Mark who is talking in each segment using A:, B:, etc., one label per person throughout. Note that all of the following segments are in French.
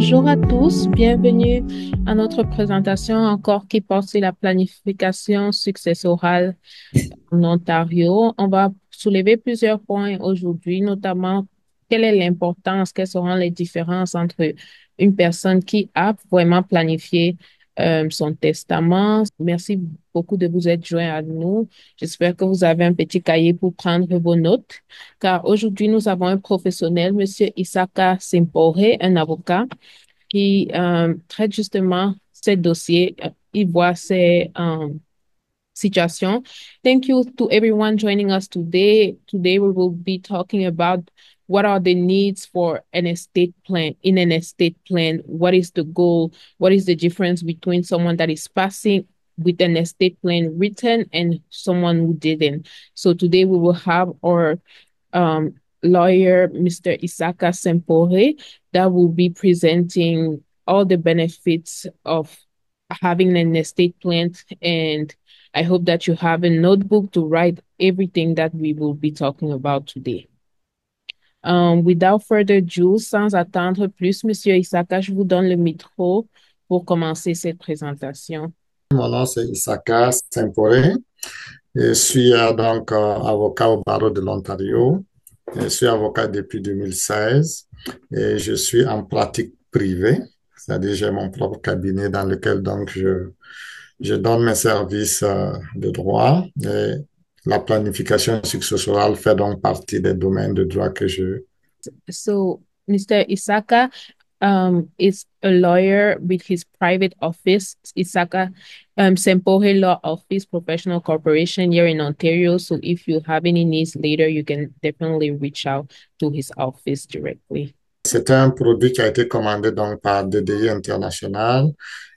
A: Bonjour à tous, bienvenue à notre présentation encore qui porte sur la planification successorale en Ontario. On va soulever plusieurs points aujourd'hui, notamment quelle est l'importance, quelles seront les différences entre une personne qui a vraiment planifié son testament. Merci beaucoup de vous être joints à nous. J'espère que vous avez un petit cahier pour prendre vos notes, car aujourd'hui nous avons un professionnel, Monsieur Isaka Simpore, un avocat qui traite justement ces dossiers. Il voit ces situation. Thank you to everyone joining us today. Today we will be talking about what are the needs for an estate plan. In an estate plan, what is the goal? What is the difference between someone that is passing with an estate plan written and someone who didn't? So today we will have our um, lawyer, Mr. Isaka Sempore, that will be presenting all the benefits of having an estate plan. And I hope that you have a notebook to write everything that we will be talking about today. Without further ado, sans attendre plus, Monsieur Isaka, je vous donne le micro pour commencer cette présentation.
B: Mon nom, c'est Isaka Sempore. Je suis avocat au barreau de l'Ontario. Je suis avocat depuis 2016 et je suis en pratique privée, c'est-à-dire j'ai mon propre cabinet dans lequel je donne mes services de droit et la planification successorale fait donc partie des domaines de droit que je...
A: So, Mr. Isaka is a lawyer with his private office, Isaka Sempohe Law Office Professional Corporation here in Ontario. So if you have any needs later, you can definitely reach out to his office directly.
B: C'est un produit qui a été commandé donc par DDI International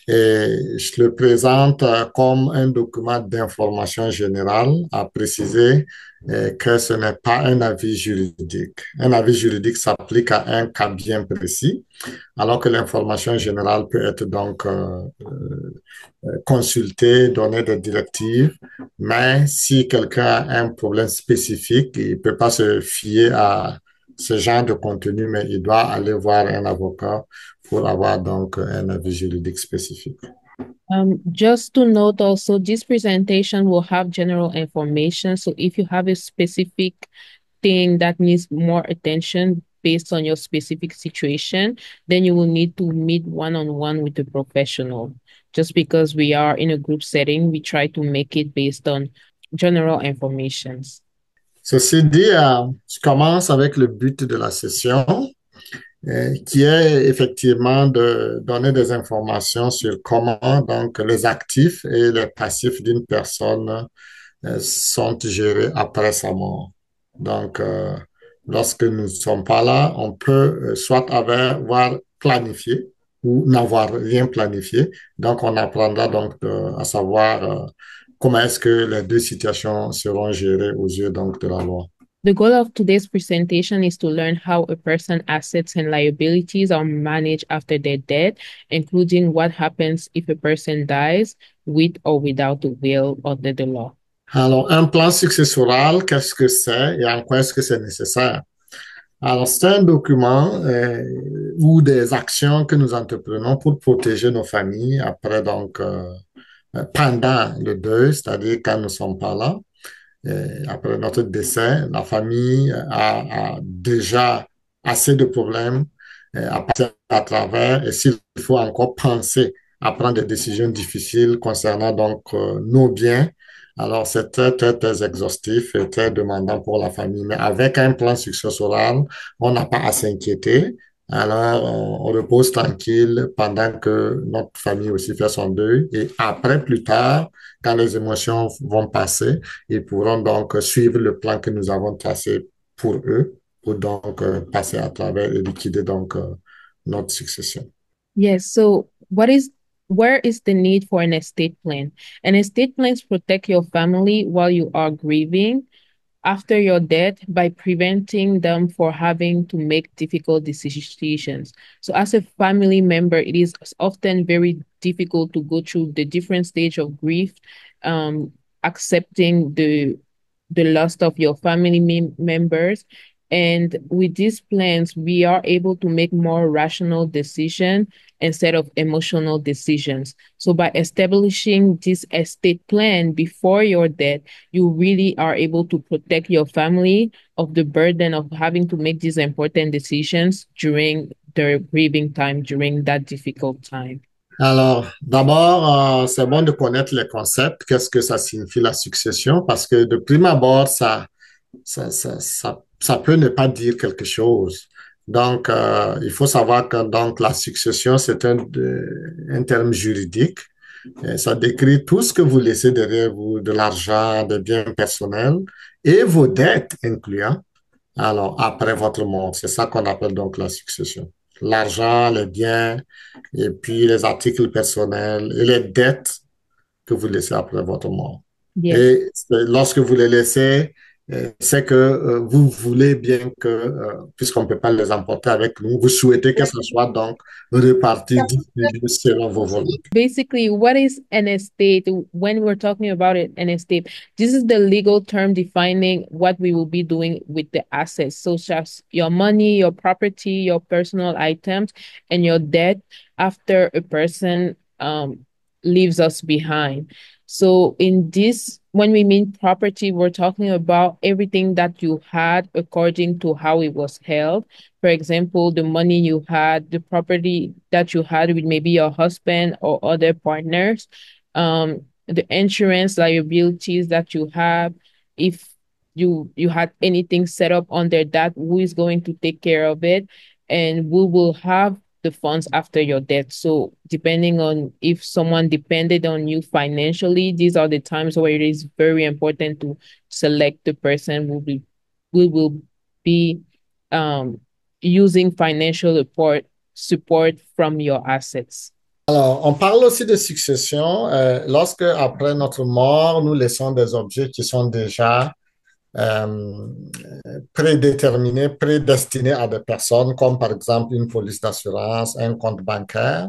B: et je le présente comme un document d'information générale à préciser que ce n'est pas un avis juridique. Un avis juridique s'applique à un cas bien précis, alors que l'information générale peut être donc consultée, donner des directives, mais si quelqu'un a un problème spécifique, il ne peut pas se fier à ce genre de contenu, mais il doit aller voir un avocat pour avoir donc un avis juridique spécifique.
A: Just to note also, this presentation will have general information. So if you have a specific thing that needs more attention based on your specific situation, then you will need to meet one-on-one with a professional. Just because we are in a group setting, we try to make it based on general informations.
B: Ceci dit, je commence avec le but de la session, qui est effectivement de donner des informations sur comment donc les actifs et les passifs d'une personne sont gérés après sa mort. Donc, lorsque nous ne sommes pas là, on peut soit avoir planifié ou n'avoir rien planifié. Donc, on apprendra donc à savoir comment est-ce que les deux situations seront gérées aux yeux donc de la loi.
A: The goal of today's presentation is to learn how a person's assets and liabilities are managed after their death, including what happens if a person dies with or without a will under the law.
B: Alors, un plan successoral, qu'est-ce que c'est et en quoi est-ce que c'est nécessaire? Alors, c'est un document ou des actions que nous entreprenons pour protéger nos familles après, donc, pendant le deuil, c'est-à-dire quand nous ne sommes pas là. Après notre décès, la famille a déjà assez de problèmes à passer à travers et s'il faut encore penser à prendre des décisions difficiles concernant donc nos biens, alors c'est très, très, très exhaustif et très demandant pour la famille. Mais avec un plan successoral, on n'a pas à s'inquiéter. Alors, on repose tranquille pendant que notre famille aussi fait son deuil. Et après, plus tard, quand les émotions vont passer, ils pourront donc suivre le plan que nous avons tracé pour eux, pour donc passer à travers et liquider donc notre succession.
A: Yes, so where is the need for an estate plan? An estate plans protect your family while you are grieving after your death by preventing them for having to make difficult decisions. So as a family member, it is often very difficult to go through the different stage of grief, um, accepting the loss of your family members. And with these plans, we are able to make more rational decisions instead of emotional decisions. So by establishing this estate plan before your death, you really are able to protect your family of the burden of having to make these important decisions during their grieving time, during that difficult time.
B: Alors, d'abord, c'est bon de connaître les concepts, qu'est-ce que ça signifie la succession, parce que de prime abord, ça peut ne pas dire quelque chose. Donc, il faut savoir que donc, la succession, c'est un terme juridique. Et ça décrit tout ce que vous laissez derrière vous, de l'argent, des biens personnels et vos dettes incluant. Alors, après votre mort, c'est ça qu'on appelle donc la succession. L'argent, les biens, et puis les articles personnels et les dettes que vous laissez après votre mort.
A: Yes.
B: Et lorsque vous les laissez, c'est que vous voulez bien que, puisqu'on ne peut pas les emporter avec nous, vous souhaitez que ce soit donc reparti, distribué selon vos volontés.
A: Basically, what is an estate? When we're talking about it, an estate, this is the legal term defining what we will be doing with the assets, such as your money, your property, your personal items, and your debt after a person leaves us behind. So in this, when we mean property, we're talking about everything that you had according to how it was held. For example, the money you had, the property that you had with maybe your husband or other partners, the insurance liabilities that you have, if you had anything set up under that, who is going to take care of it, and we will have the funds after your death. So depending on if someone depended on you financially, these are the times where it is very important to select the person who will be um using financial support from your assets.
B: Alors, on parle aussi de succession. Lorsque, après notre mort, nous laissons des objets qui sont déjà euh, prédéterminés, prédestinés à des personnes, comme par exemple une police d'assurance, un compte bancaire.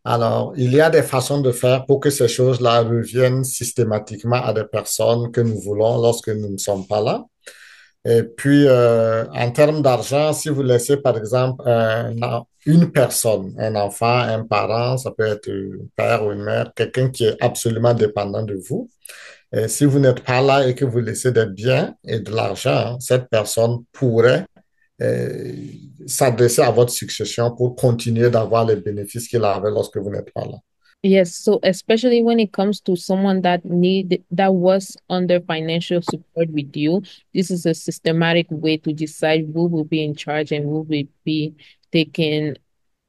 B: Alors, il y a des façons de faire pour que ces choses-là reviennent systématiquement à des personnes que nous voulons lorsque nous ne sommes pas là. Et puis, en termes d'argent, si vous laissez, par exemple, une personne, un enfant, un parent, ça peut être un père ou une mère, quelqu'un qui est absolument dépendant de vous, et si vous n'êtes pas là et que vous laissez des biens et de l'argent, cette personne pourrait euh, s'adresser à votre succession pour continuer d'avoir les bénéfices qu'il avait lorsque vous n'êtes pas là.
A: Yes, so especially when it comes to someone that was under financial support with you, this is a systematic way to decide who will be in charge and who will be taking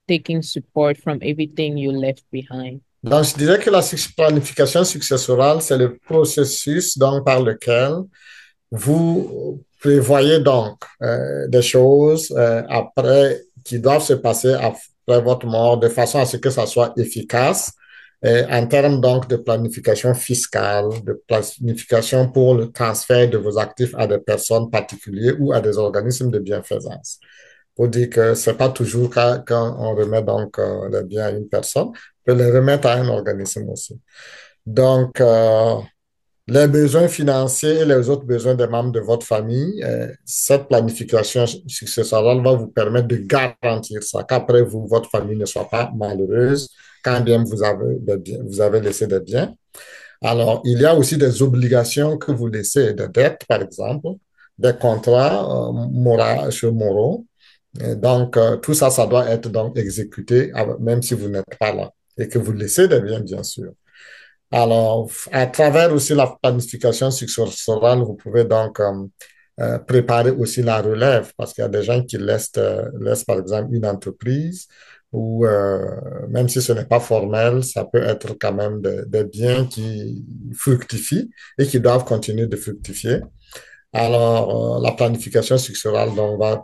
A: taking support from everything you left behind.
B: Donc, je dirais que la planification successorale, c'est le processus donc, par lequel vous prévoyez donc des choses après qui doivent se passer après votre mort de façon à ce que ça soit efficace en termes donc de planification fiscale, de planification pour le transfert de vos actifs à des personnes particulières ou à des organismes de bienfaisance. Pour dire que c'est pas toujours quand on remet donc les biens à une personne, on peut les remettre à un organisme aussi. Donc, les besoins financiers et les autres besoins des membres de votre famille, cette planification successorale va vous permettre de garantir ça, qu'après vous, votre famille ne soit pas malheureuse quand bien vous avez laissé des biens. Alors, il y a aussi des obligations que vous laissez, des dettes, par exemple, des contrats moraux. Et donc, tout ça, ça doit être donc exécuté, même si vous n'êtes pas là et que vous laissez des biens, bien sûr. Alors, à travers aussi la planification successorale, vous pouvez donc préparer aussi la relève parce qu'il y a des gens qui laissent par exemple une entreprise ou même si ce n'est pas formel, ça peut être quand même des biens qui fructifient et qui doivent continuer de fructifier. Alors, la planification successorale donc, va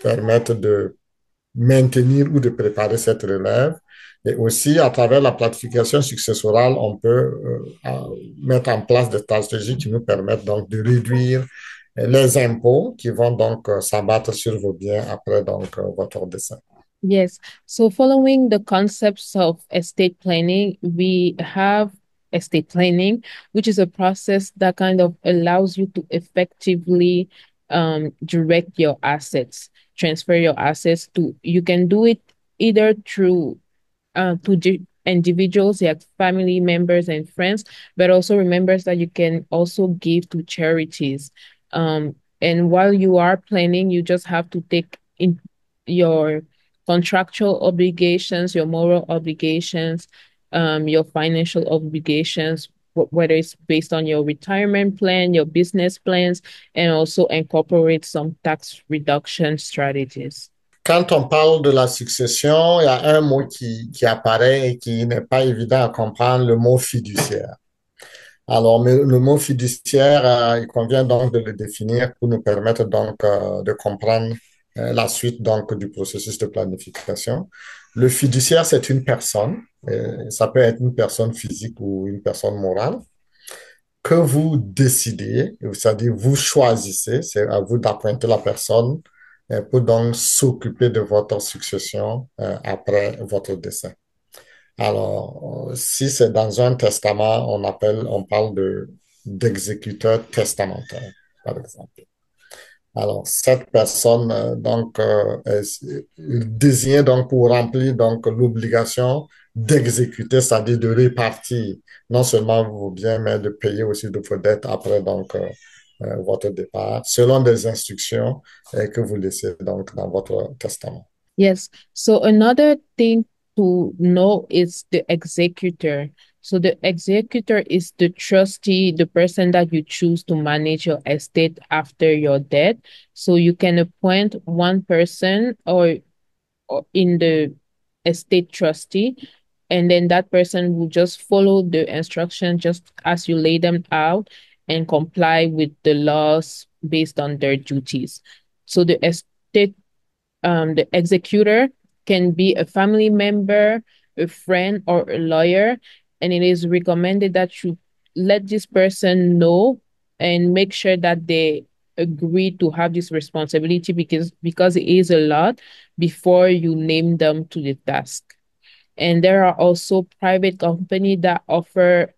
B: permettre de maintenir ou de préparer cette relève. Et aussi, à travers la planification successorale, on peut mettre en place des stratégies qui nous permettent donc de réduire les impôts qui vont donc s'abattre sur vos biens après donc votre décès.
A: Yes. So following the concepts of estate planning, we have estate planning, which is a process that kind of allows you to effectively direct your assets, transfer your assets to, you can do it either through individuals, like family members and friends, but also remembers that you can also give to charities. And while you are planning, you just have to take in your contractual obligations, your moral obligations, your financial obligations, whether it's based on your retirement plan, your business plans, and also incorporate some tax reduction strategies.
B: Quand on parle de la succession, il y a un mot qui apparaît et qui n'est pas évident à comprendre, le mot fiduciaire. Alors, mais le mot fiduciaire, il convient donc de le définir pour nous permettre donc de comprendre la suite donc du processus de planification. Le fiduciaire, c'est une personne, ça peut être une personne physique ou une personne morale, que vous décidez, c'est-à-dire vous choisissez, c'est à vous d'appointer la personne pour donc s'occuper de votre succession après votre décès. Alors, si c'est dans un testament, on parle d'exécuteur testamentaire, par exemple. Alors, cette personne, est désignée donc pour remplir donc l'obligation d'exécuter, c'est-à-dire de répartir non seulement vos biens, mais de payer aussi de vos dettes après votre départ, selon des instructions que vous laissez donc dans votre testament.
A: Yes. So another thing to know is the executor. So the executor is the trustee, the person that you choose to manage your estate after your death. So you can appoint one person or in the estate trustee, and then that person will just follow the instruction just as you lay them out and comply with the laws based on their duties. So the executor can be a family member, a friend, or a lawyer, and it is recommended that you let this person know and make sure that they agree to have this responsibility because it is a lot before you name them to the task. And there are also private companies that offer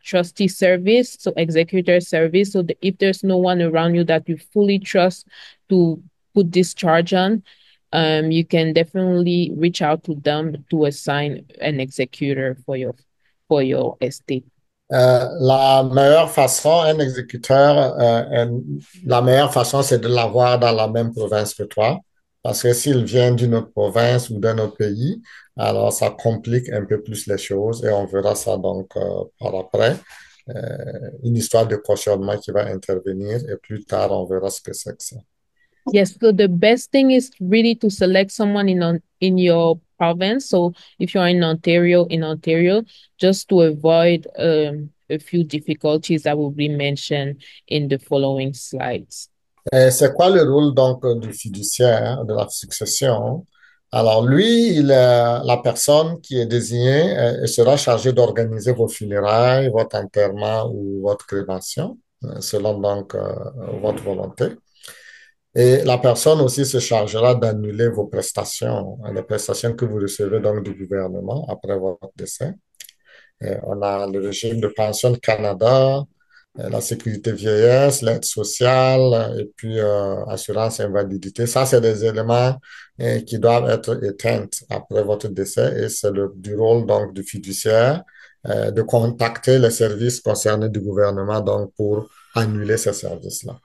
A: trustee service, so executor service. So if there's no one around you that you fully trust to put this charge on, you can definitely reach out to them to assign an executor for your estate.
B: La meilleure façon, un exécuteur, la meilleure façon, c'est de l'avoir dans la même province que toi. Parce que s'il vient d'une autre province ou d'un autre pays, alors ça complique un peu plus les choses et on verra ça donc par après. Une histoire de cautionnement qui va intervenir et plus tard, on verra ce que c'est que ça.
A: Yes, so the best thing is really to select someone in your province. So if you're in Ontario, just to avoid a few difficulties that will be mentioned in the following slides.
B: C'est quoi le rôle donc du fiduciaire de la succession? Alors lui, il est la personne qui est désignée et sera chargée d'organiser vos funérailles, votre enterrement ou votre crémation, selon donc votre volonté. Et la personne aussi se chargera d'annuler vos prestations, les prestations que vous recevez donc du gouvernement après votre décès. Et on a le régime de pension de Canada, la sécurité vieillesse, l'aide sociale et puis assurance invalidité. Ça, c'est des éléments qui doivent être éteints après votre décès et c'est du rôle donc du fiduciaire de contacter les services concernés du gouvernement donc pour annuler ces services-là.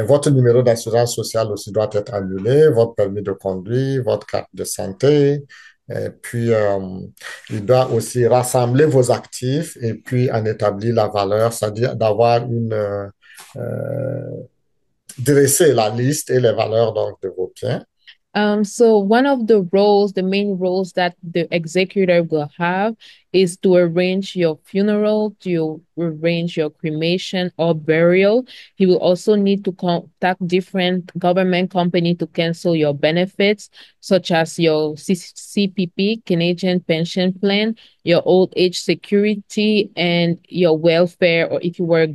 B: Votre numéro d'assurance sociale aussi doit être annulé, votre permis de conduire, votre carte de santé, et puis, il doit aussi rassembler vos actifs et puis en établir la valeur, c'est-à-dire d'avoir dresser la liste et les valeurs donc de vos biens.
A: So one of the main roles that the executor will have is to arrange your funeral, to arrange your cremation or burial. He will also need to contact different government company to cancel your benefits, such as your CPP, Canadian Pension Plan, your old age security, and your welfare, or if you were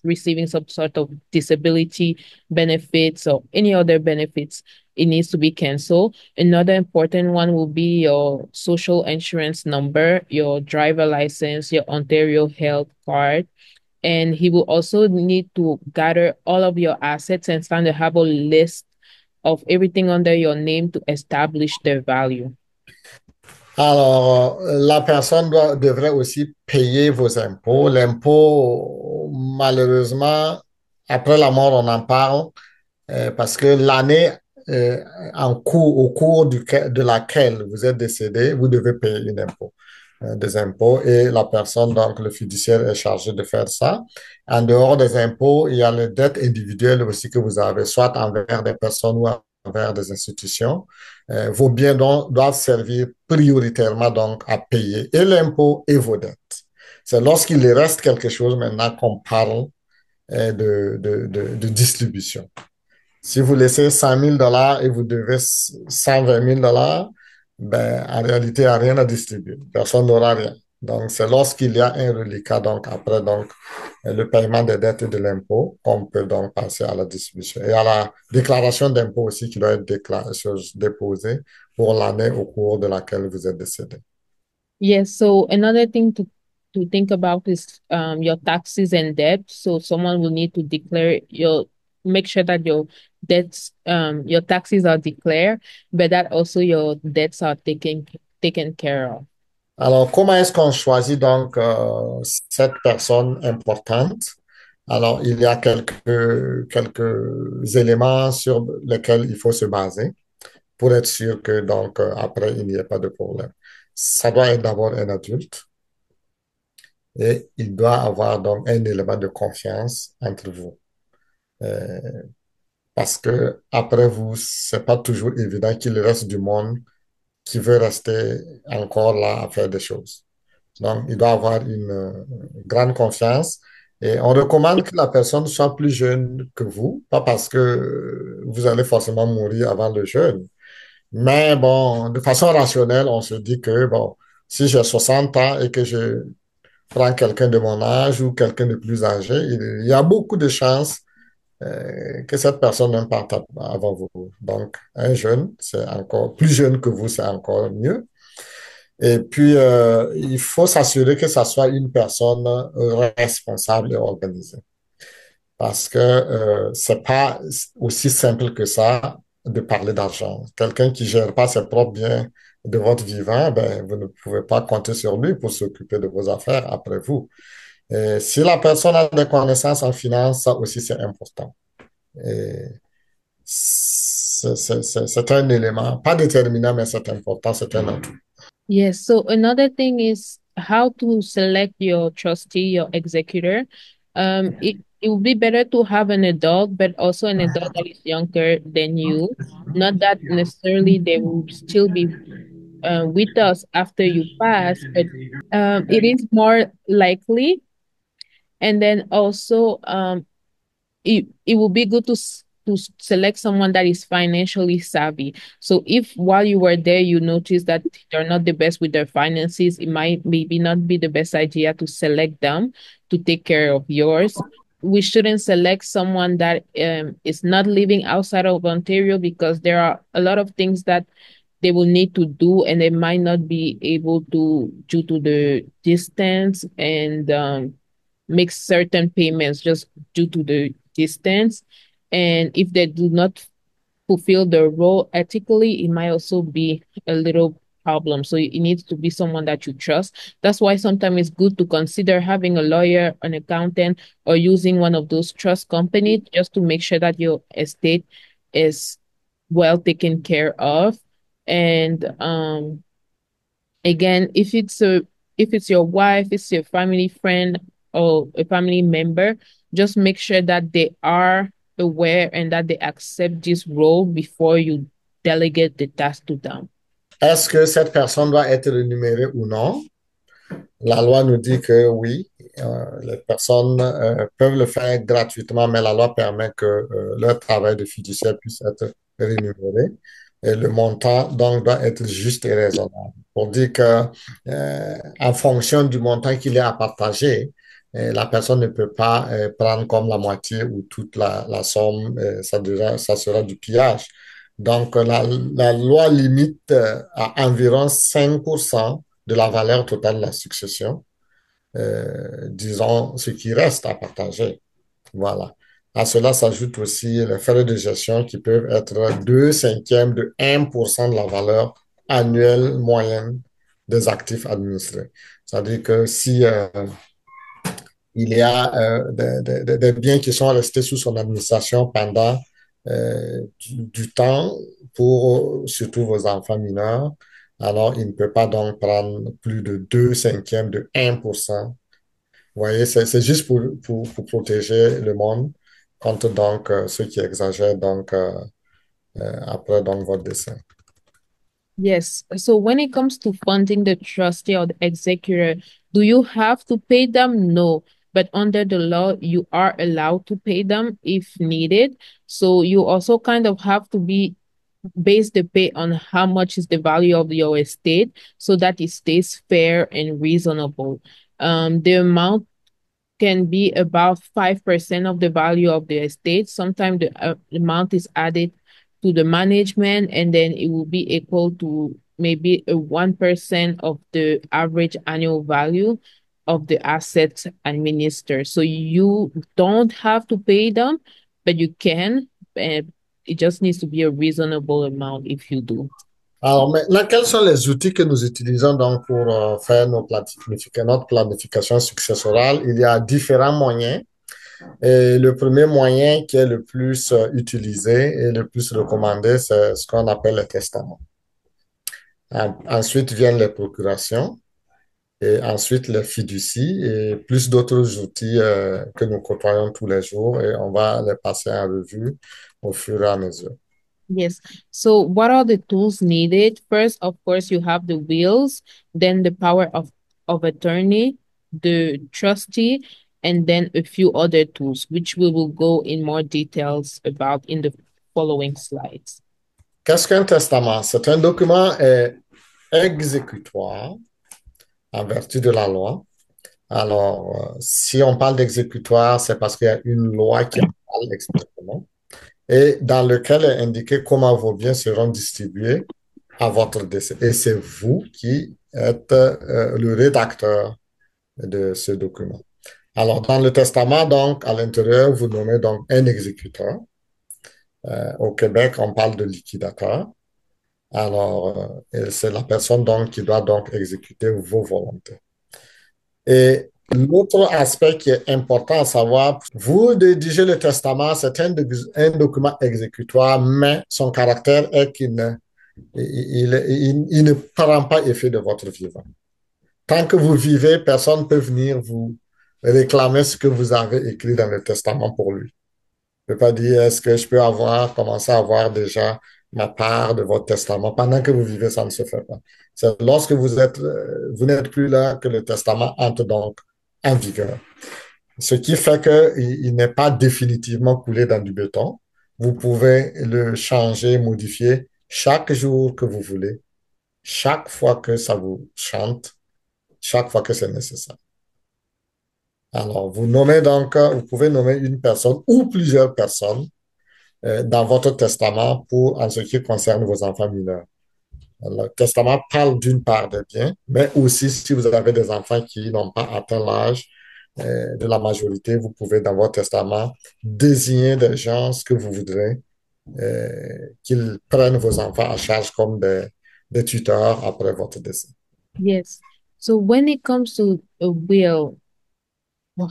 A: receiving some sort of disability benefits or any other benefits, it needs to be canceled. Another important one will be your social insurance number, your driver license, your Ontario health card. And he will also need to gather all of your assets and kind of have a list of everything under your name to establish their value.
B: Alors, la personne devrait aussi payer vos impôts. L'impôt, malheureusement, après la mort, on en parle parce que l'année au cours de laquelle vous êtes décédé, vous devez payer une impôt, des impôts et la personne, donc le fiduciaire, est chargé de faire ça. En dehors des impôts, il y a les dettes individuelles aussi que vous avez, soit envers des personnes ou envers des institutions. Vos biens doivent servir prioritairement donc à payer et l'impôt et vos dettes. C'est lorsqu'il reste quelque chose maintenant qu'on parle de distribution. Si vous laissez 100 000 $ et vous devez 120 000 $, ben, en réalité, il n'y a rien à distribuer. Personne n'aura rien. Donc, c'est lorsqu'il y a un reliquat, donc après le paiement des dettes et de l'impôt, qu'on peut donc passer à la distribution. Et à la déclaration d'impôt aussi qui doit être déposée pour l'année au cours de laquelle vous êtes décédé.
A: Yes, so another thing to think about is your taxes and debt. So someone will need to declare your make sure that your debts your taxes are declared, but that also your debts are taken care of.
B: Alors, comment est-ce qu'on choisit donc cette personne importante? Alors, il y a quelques éléments sur lesquels il faut se baser pour être sûr que donc après, il n'y ait pas de problème. Ça doit être d'abord un adulte et il doit avoir donc un élément de confiance entre vous. Euh, Parce que après vous, c'est pas toujours évident qu'il reste du monde qui veut rester encore là à faire des choses. Donc, il doit avoir une grande confiance. Et on recommande que la personne soit plus jeune que vous, pas parce que vous allez forcément mourir avant le jeune. Mais bon, de façon rationnelle, on se dit que, bon, si j'ai 60 ans et que je prends quelqu'un de mon âge ou quelqu'un de plus âgé, il y a beaucoup de chances que cette personne même parte avant vous. Donc, un jeune, c'est encore plus jeune que vous, c'est encore mieux. Et puis, il faut s'assurer que ça soit une personne responsable et organisée. Parce que c'est pas aussi simple que ça de parler d'argent. Quelqu'un qui gère pas ses propres biens de votre vivant, ben, vous ne pouvez pas compter sur lui pour s'occuper de vos affaires après vous. Et si la personne a des connaissances en finance, ça aussi c'est important. Et c'est un élément, pas déterminant, mais c'est important, c'est un atout.
A: Yes. So another thing is how to select your trustee, your executor. It would be better to have an adult, but also an adult that is younger than you. Not that necessarily they will still be with us after you pass, but it is more likely. And then also, it will be good to select someone that is financially savvy. So if while you were there you notice that they're not the best with their finances, it might maybe not be the best idea to select them to take care of yours. We shouldn't select someone that is not living outside of Ontario because there are a lot of things that they will need to do and they might not be able to due to the distance and make certain payments just due to the distance. And if they do not fulfill their role ethically, it might also be a little problem. So it needs to be someone that you trust. That's why sometimes it's good to consider having a lawyer, an accountant, or using one of those trust companies just to make sure that your estate is well taken care of. And again, if it's your wife, it's your family friend or a family member, just make sure that they are aware and that they accept this role before you delegate the task to them.
B: Est-ce que cette personne doit être rémunérée ou non? La loi nous dit que oui, les personnes peuvent le faire gratuitement, mais la loi permet que leur travail de fiduciaire puisse être rémunéré. Et le montant, donc, doit être juste et raisonnable. Pour dire que, en fonction du montant qu'il y a à partager, la personne ne peut pas prendre comme la moitié ou toute la somme, ça sera du pillage. Donc, la loi limite à environ 5% de la valeur totale de la succession. disons, ce qui reste à partager. Voilà. À cela s'ajoute aussi les frais de gestion qui peuvent être 2/5 de 1% de la valeur annuelle moyenne des actifs administrés. C'est-à-dire que si il y a des biens qui sont restés sous son administration pendant du temps pour surtout vos enfants mineurs, alors il ne peut pas donc prendre plus de 2/5 de 1%. Vous voyez, c'est juste pour protéger le monde contre donc ceux qui exagèrent donc après donc votre décès.
A: Yes. So when it comes to funding the trustee or the executor, do you have to pay them? No. But under the law, you are allowed to pay them if needed. So you also kind of have to be base the pay on how much is the value of your estate so that it stays fair and reasonable. The amount can be about 5% of the value of the estate. Sometimes the amount is added to the management, and then it will be equal to maybe a 1% of the average annual value of the assets administered. So you don't have to pay them, but you can. Uh, it just needs to be a reasonable amount if you do.
B: Alors maintenant, quels sont les outils que nous utilisons donc pour faire notre planification successorale? Il y a différents moyens. Et le premier moyen qui est le plus utilisé et le plus recommandé, c'est ce qu'on appelle le testament. Ensuite viennent les procurations et ensuite les fiducies et plus d'autres outils que nous côtoyons tous les jours et on va les passer en revue au fur et à mesure.
A: Yes. So what are the tools needed? First, of course, you have the wills, then the power of attorney, the trustee, and then a few other tools, which we will go in more details about in the following slides.
B: Qu'est-ce qu'un testament? C'est un document exécutoire en vertu de la loi. Alors, si on parle d'exécutoire, c'est parce qu'il y a une loi qui en parle expressément et dans lequel est indiqué comment vos biens seront distribués à votre décès. Et c'est vous qui êtes le rédacteur de ce document. Alors, dans le testament, donc, à l'intérieur, vous nommez donc un exécuteur. Au Québec, on parle de liquidateur. Alors, c'est la personne donc qui doit donc exécuter vos volontés. Et l'autre aspect qui est important à savoir, vous rédigez le testament, c'est un document exécutoire, mais son caractère est qu'il il ne prend pas effet de votre vivant. Tant que vous vivez, personne ne peut venir vous réclamer ce que vous avez écrit dans le testament pour lui. Je ne peux pas dire, est-ce que je peux commencer à avoir déjà ma part de votre testament. Pendant que vous vivez, ça ne se fait pas. C'est lorsque vous n'êtes plus là que le testament entre donc en vigueur. Ce qui fait qu'il n'est pas définitivement coulé dans du béton. Vous pouvez le changer, modifier chaque jour que vous voulez, chaque fois que ça vous chante, chaque fois que c'est nécessaire. Alors, vous pouvez nommer une personne ou plusieurs personnes dans votre testament pour en ce qui concerne vos enfants mineurs. Le testament parle d'une part des biens, mais aussi si vous avez des enfants qui n'ont pas atteint l'âge de la majorité, vous pouvez dans votre testament désigner des gens que vous voudrez qu'ils prennent vos enfants à charge comme des tuteurs après votre décès.
A: Yes. So when it comes to a will,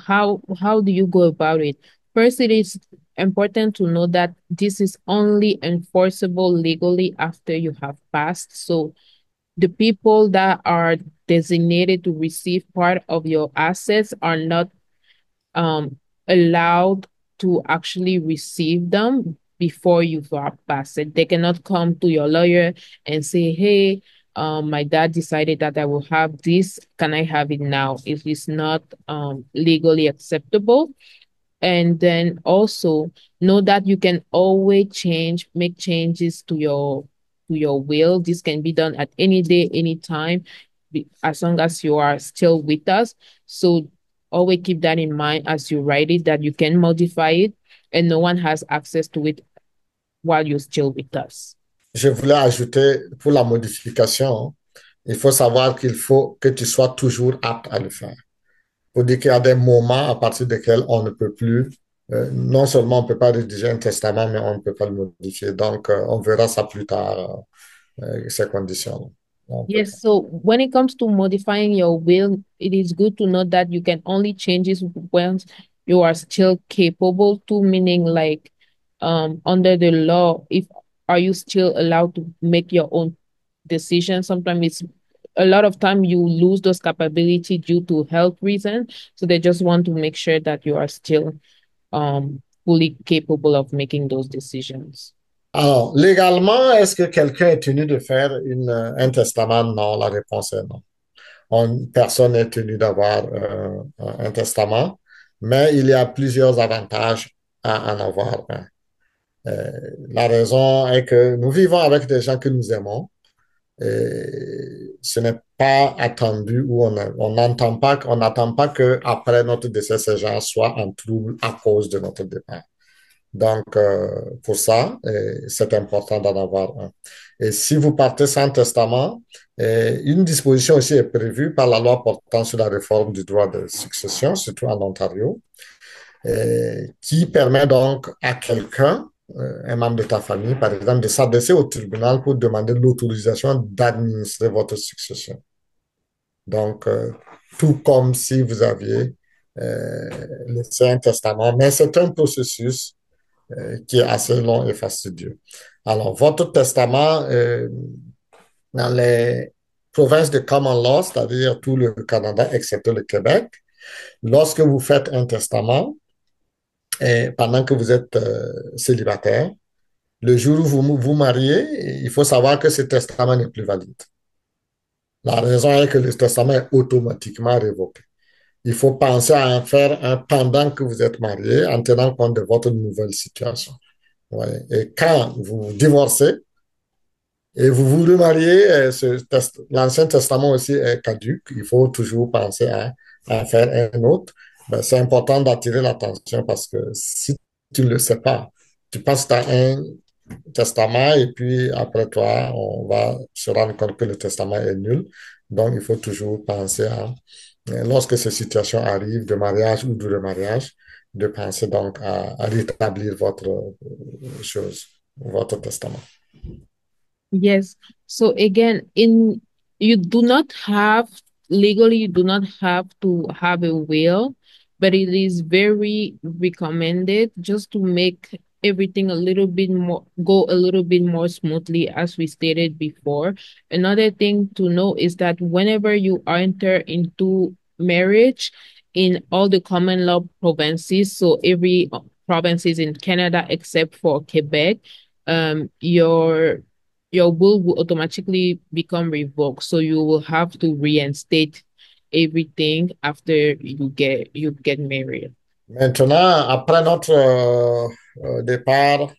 A: how do you go about it? First, it is important to know that this is only enforceable legally after you have passed. So the people that are designated to receive part of your assets are not um, allowed to actually receive them before you've passed it. They cannot come to your lawyer and say, hey, my dad decided that I will have this. Can I have it now? It is not legally acceptable. And then also know that you can always make changes to your will. This can be done at any day, any time, as long as you are still with us. So always keep that in mind as you write it, that you can modify it and no one has access to it while you're still with us.
B: Je voulais ajouter pour la modification, il faut savoir qu'il faut que tu sois toujours apte à le faire. pour dire qu'il y a des moments à partir desquels on ne peut plus, non seulement on ne peut pas rédiger un testament, mais on ne peut pas le modifier. Donc, on verra ça plus tard, ces conditions-là. On peut pas.
A: Yes, so when it comes to modifying your will, it is good to know that you can only change it when you are still capable to, meaning like under the law, if are you still allowed to make your own decisions? Sometimes it's a lot of time you lose those capability due to health reasons. So they just want to make sure that you are still fully capable of making those decisions.
B: Alors, légalement, est-ce que quelqu'un est tenu de faire un testament? Non, la réponse est non. Personne n'est tenu d'avoir un testament, mais il y a plusieurs avantages à en avoir un. Euh, la raison est que nous vivons avec des gens que nous aimons. Et ce n'est pas attendu ou on n'entend pas, on n'attend pas qu'après notre décès, ces gens soient en trouble à cause de notre départ. Donc, pour ça, c'est important d'en avoir un. Et si vous partez sans testament, une disposition aussi est prévue par la loi portant sur la réforme du droit de succession, surtout en Ontario, qui permet donc à quelqu'un, un membre de ta famille, par exemple, de s'adresser au tribunal pour demander l'autorisation d'administrer votre succession. Donc, tout comme si vous aviez laissé un testament, mais c'est un processus qui est assez long et fastidieux. Alors, votre testament, dans les provinces de common law, c'est-à-dire tout le Canada, excepté le Québec, lorsque vous faites un testament, et pendant que vous êtes célibataire, le jour où vous vous mariez, il faut savoir que ce testament n'est plus valide. La raison est que le testament est automatiquement révoqué. Il faut penser à en faire un pendant que vous êtes marié, en tenant compte de votre nouvelle situation. Ouais. Et quand vous divorcez et vous vous remariez, l'ancien testament aussi est caduc. Il faut toujours penser à faire un autre. Ben, c'est important d'attirer l'attention parce que si tu ne le sais pas, tu penses que tu as un testament et puis après toi, on va se rendre compte que le testament est nul. Donc, il faut toujours penser lorsque ces situations arrivent de mariage ou de remariage, de penser donc à rétablir votre chose, votre testament.
A: Yes. So again, in you do not have legally you do not have to have a will, but it is very recommended just to make everything a little bit more go a little bit more smoothly as we stated before. Another thing to know is that whenever you enter into marriage in all the common law provinces, so every provinces in Canada except for Quebec, your will automatically become revoked. So you will have to reinstate everything after you get married.
B: Maintenant, après notre départ,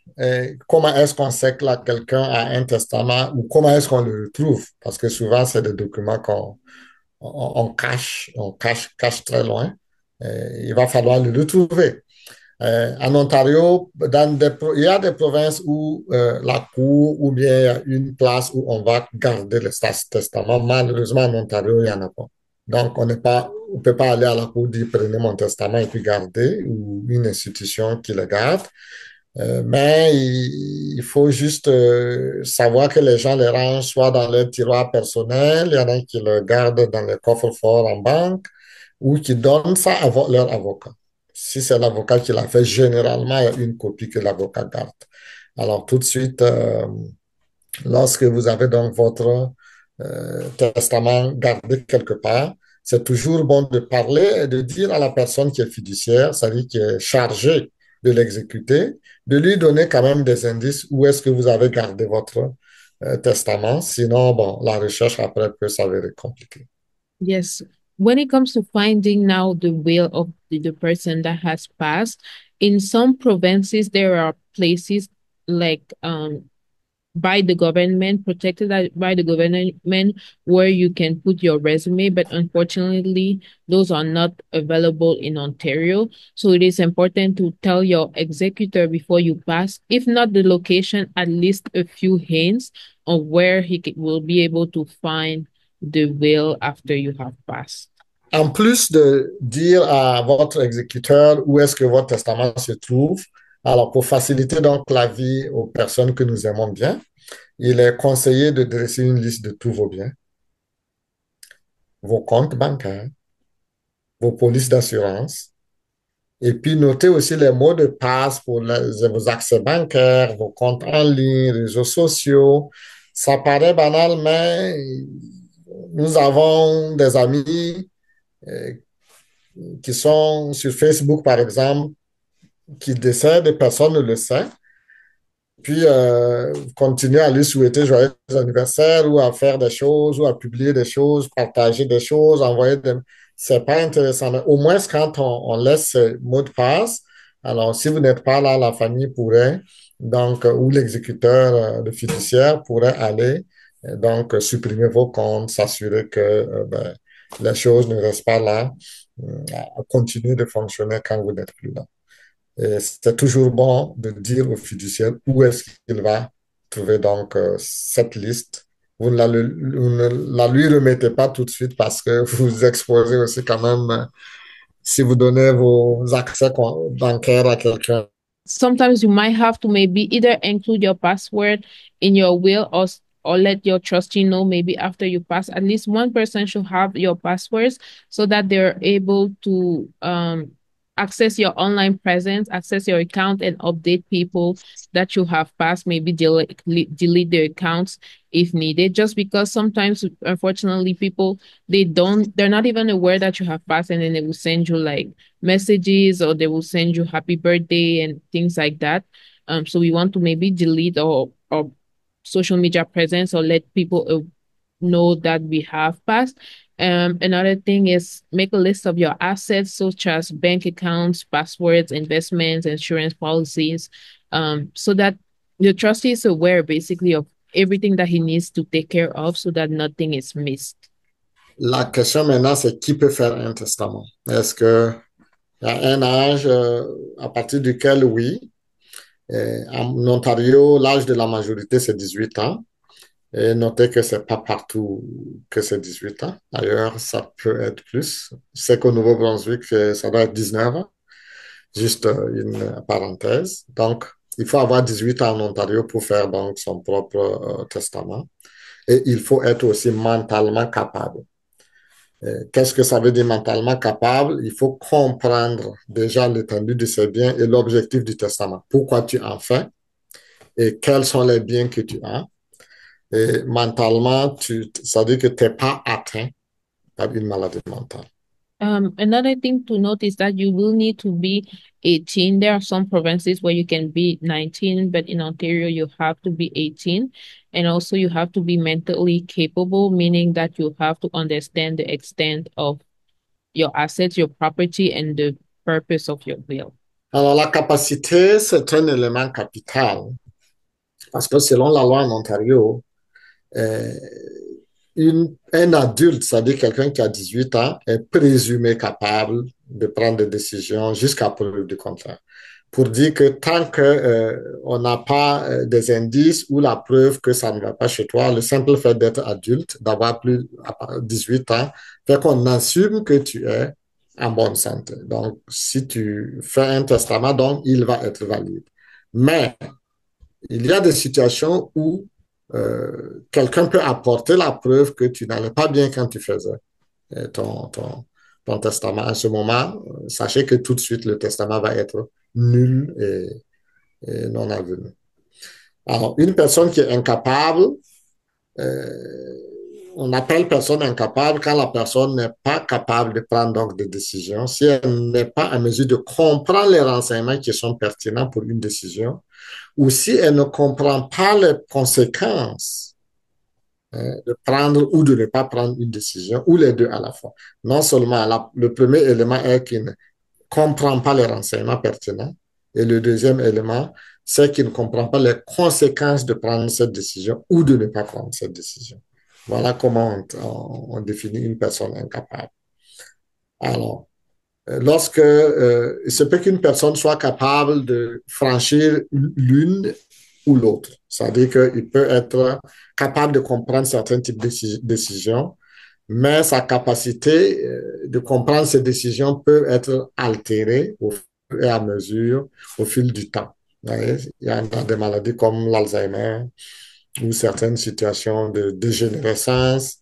B: comment est-ce qu'on sait que là, quelqu'un a un testament ou comment est-ce qu'on le retrouve? Parce que souvent, c'est des documents cache très loin. Il va falloir le retrouver. En Ontario, il y a des provinces où la cour ou bien il y a une place où on va garder le testament. Malheureusement, en Ontario, il n'y en a pas. Donc, on ne peut pas aller à la cour dire prenez mon testament et puis garder ou une institution qui le garde. Mais il faut juste savoir que les gens les rangent soit dans leur tiroir personnel, il y en a qui le gardent dans le coffre-fort en banque ou qui donnent ça à leur avocat. Si c'est l'avocat qui l'a fait, généralement, il y a une copie que l'avocat garde. Alors, tout de suite, lorsque vous avez donc votre testament gardé quelque part, c'est toujours bon de parler et de dire à la personne qui est fiduciaire, c'est-à-dire qui est chargée de l'exécuter, de lui donner quand même des indices où est-ce que vous avez gardé votre testament. Sinon, bon, la recherche après peut s'avérer compliquée.
A: Yes. When it comes to finding now the will of the person that has passed, in some provinces there are places like by the government, protected by the government, where you can put your resume, but unfortunately, those are not available in Ontario. So it is important to tell your executor before you pass, if not the location, at least a few hints on where will be able to find the will after you have passed.
B: En plus de dire à votre exécuteur où est-ce que votre testament se trouve, alors pour faciliter donc la vie aux personnes que nous aimons bien, il est conseillé de dresser une liste de tous vos biens, vos comptes bancaires, vos polices d'assurance, et puis notez aussi les mots de passe pour vos accès bancaires, vos comptes en ligne, réseaux sociaux. Ça paraît banal, mais nous avons des amis euh, qui sont sur Facebook, par exemple, qui décèdent et personne ne le sait. Puis, continuer à lui souhaiter joyeux anniversaire ou à faire des choses ou à publier des choses, partager des choses, envoyer des... C'est pas intéressant. Mais au moins, quand on laisse ce mot de passe, alors si vous n'êtes pas là, la famille pourrait, donc, ou l'exécuteur de fiduciaire pourrait aller, donc, supprimer vos comptes, s'assurer que ben, les choses ne restent pas là, à continuer de fonctionner quand vous n'êtes plus là. Et c'est toujours bon de dire au fiduciaire où est-ce qu'il va trouver donc cette liste. Vous ne la lui remettez pas tout de suite parce que vous exposez aussi quand même, si vous donnez vos accès bancaires à quelqu'un.
A: Sometimes you might have to maybe either include your password in your will or let your trustee know maybe after you pass. At least one person should have your passwords so that they're able to access your online presence, access your account, and update people that you have passed, maybe delete their accounts if needed. Just because sometimes, unfortunately, people they're not even aware that you have passed, and then they will send you like messages or they will send you happy birthday and things like that. So we want to maybe delete or social media presence or let people know that we have passed. Another thing is make a list of your assets, such as bank accounts, passwords, investments, insurance policies, so that the trustee is aware basically of everything that he needs to take care of so that nothing is missed.
B: La question maintenant, c'est qui peut faire un testament? Est-ce que il y a un âge à partir duquel, oui, en Ontario, l'âge de la majorité, c'est 18 ans. Et notez que c'est pas partout que c'est 18 ans. D'ailleurs, ça peut être plus. C'est qu'au Nouveau-Brunswick, ça doit être 19 ans. Juste une parenthèse. Donc, il faut avoir 18 ans en Ontario pour faire donc son propre testament. Et il faut être aussi mentalement capable. Qu'est-ce que ça veut dire mentalement capable? Il faut comprendre déjà l'étendue de ses biens et l'objectif du testament. Pourquoi tu en fais et quels sont les biens que tu as. Et mentalement, ça veut dire que tu n'es pas atteint par une maladie mentale.
A: Another thing to note is that you will need to be 18. There are some provinces where you can be 19, but in Ontario, you have to be 18. And also, you have to be mentally capable, meaning that you have to understand the extent of your assets, your property, and the purpose of your will.
B: Alors, la capacité, c'est un élément capital parce que selon la loi en Ontario, euh, un adulte, c'est-à-dire quelqu'un qui a 18 ans, est présumé capable de prendre des décisions jusqu'à preuve du contraire. Pour dire que tant que on n'a pas des indices ou la preuve que ça ne va pas chez toi, le simple fait d'être adulte, d'avoir plus de 18 ans, fait qu'on assume que tu es en bonne santé. Donc, si tu fais un testament, donc il va être valide. Mais il y a des situations où quelqu'un peut apporter la preuve que tu n'allais pas bien quand tu faisais ton, ton, ton testament. À ce moment, sachez que tout de suite, le testament va être nul et non avenu. Alors, une personne qui est incapable, euh, on appelle personne incapable quand la personne n'est pas capable de prendre donc des décisions, si elle n'est pas en mesure de comprendre les renseignements qui sont pertinents pour une décision, ou si elle ne comprend pas les conséquences de prendre ou de ne pas prendre une décision, ou les deux à la fois. Non seulement le premier élément est qu'il ne comprend pas les renseignements pertinents, et le deuxième élément, c'est qu'il ne comprend pas les conséquences de prendre cette décision ou de ne pas prendre cette décision. Voilà comment on définit une personne incapable. Alors, lorsque il se peut qu'une personne soit capable de franchir l'une ou l'autre, c'est-à-dire qu'il peut être capable de comprendre certains types de décisions, mais sa capacité de comprendre ses décisions peut être altérée au fur et à mesure, au fil du temps. Vous voyez, il y a des maladies comme l'Alzheimer ou certaines situations de dégénérescence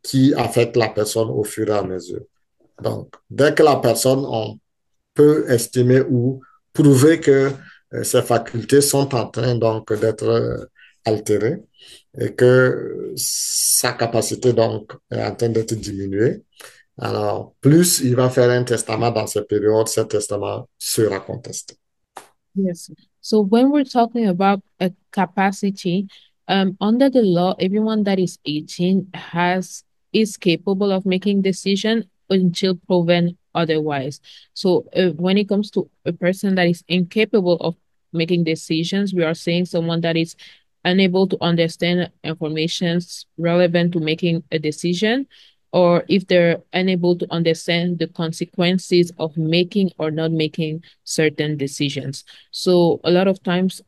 B: qui affectent la personne au fur et à mesure. Donc, dès que la personne, on peut estimer ou prouver que ses facultés sont en train donc d'être altérées et que sa capacité donc est en train d'être diminuée. Alors, plus il va faire un testament dans ces périodes, ce testament sera contesté.
A: Yes. So when we're talking about a capacity, under the law, everyone that is 18 is capable of making decision until proven otherwise. So when it comes to a person that is incapable of making decisions, we are saying someone that is unable to understand information relevant to making a decision, or if they're unable to understand the consequences of making or not making certain decisions. So a lot of times,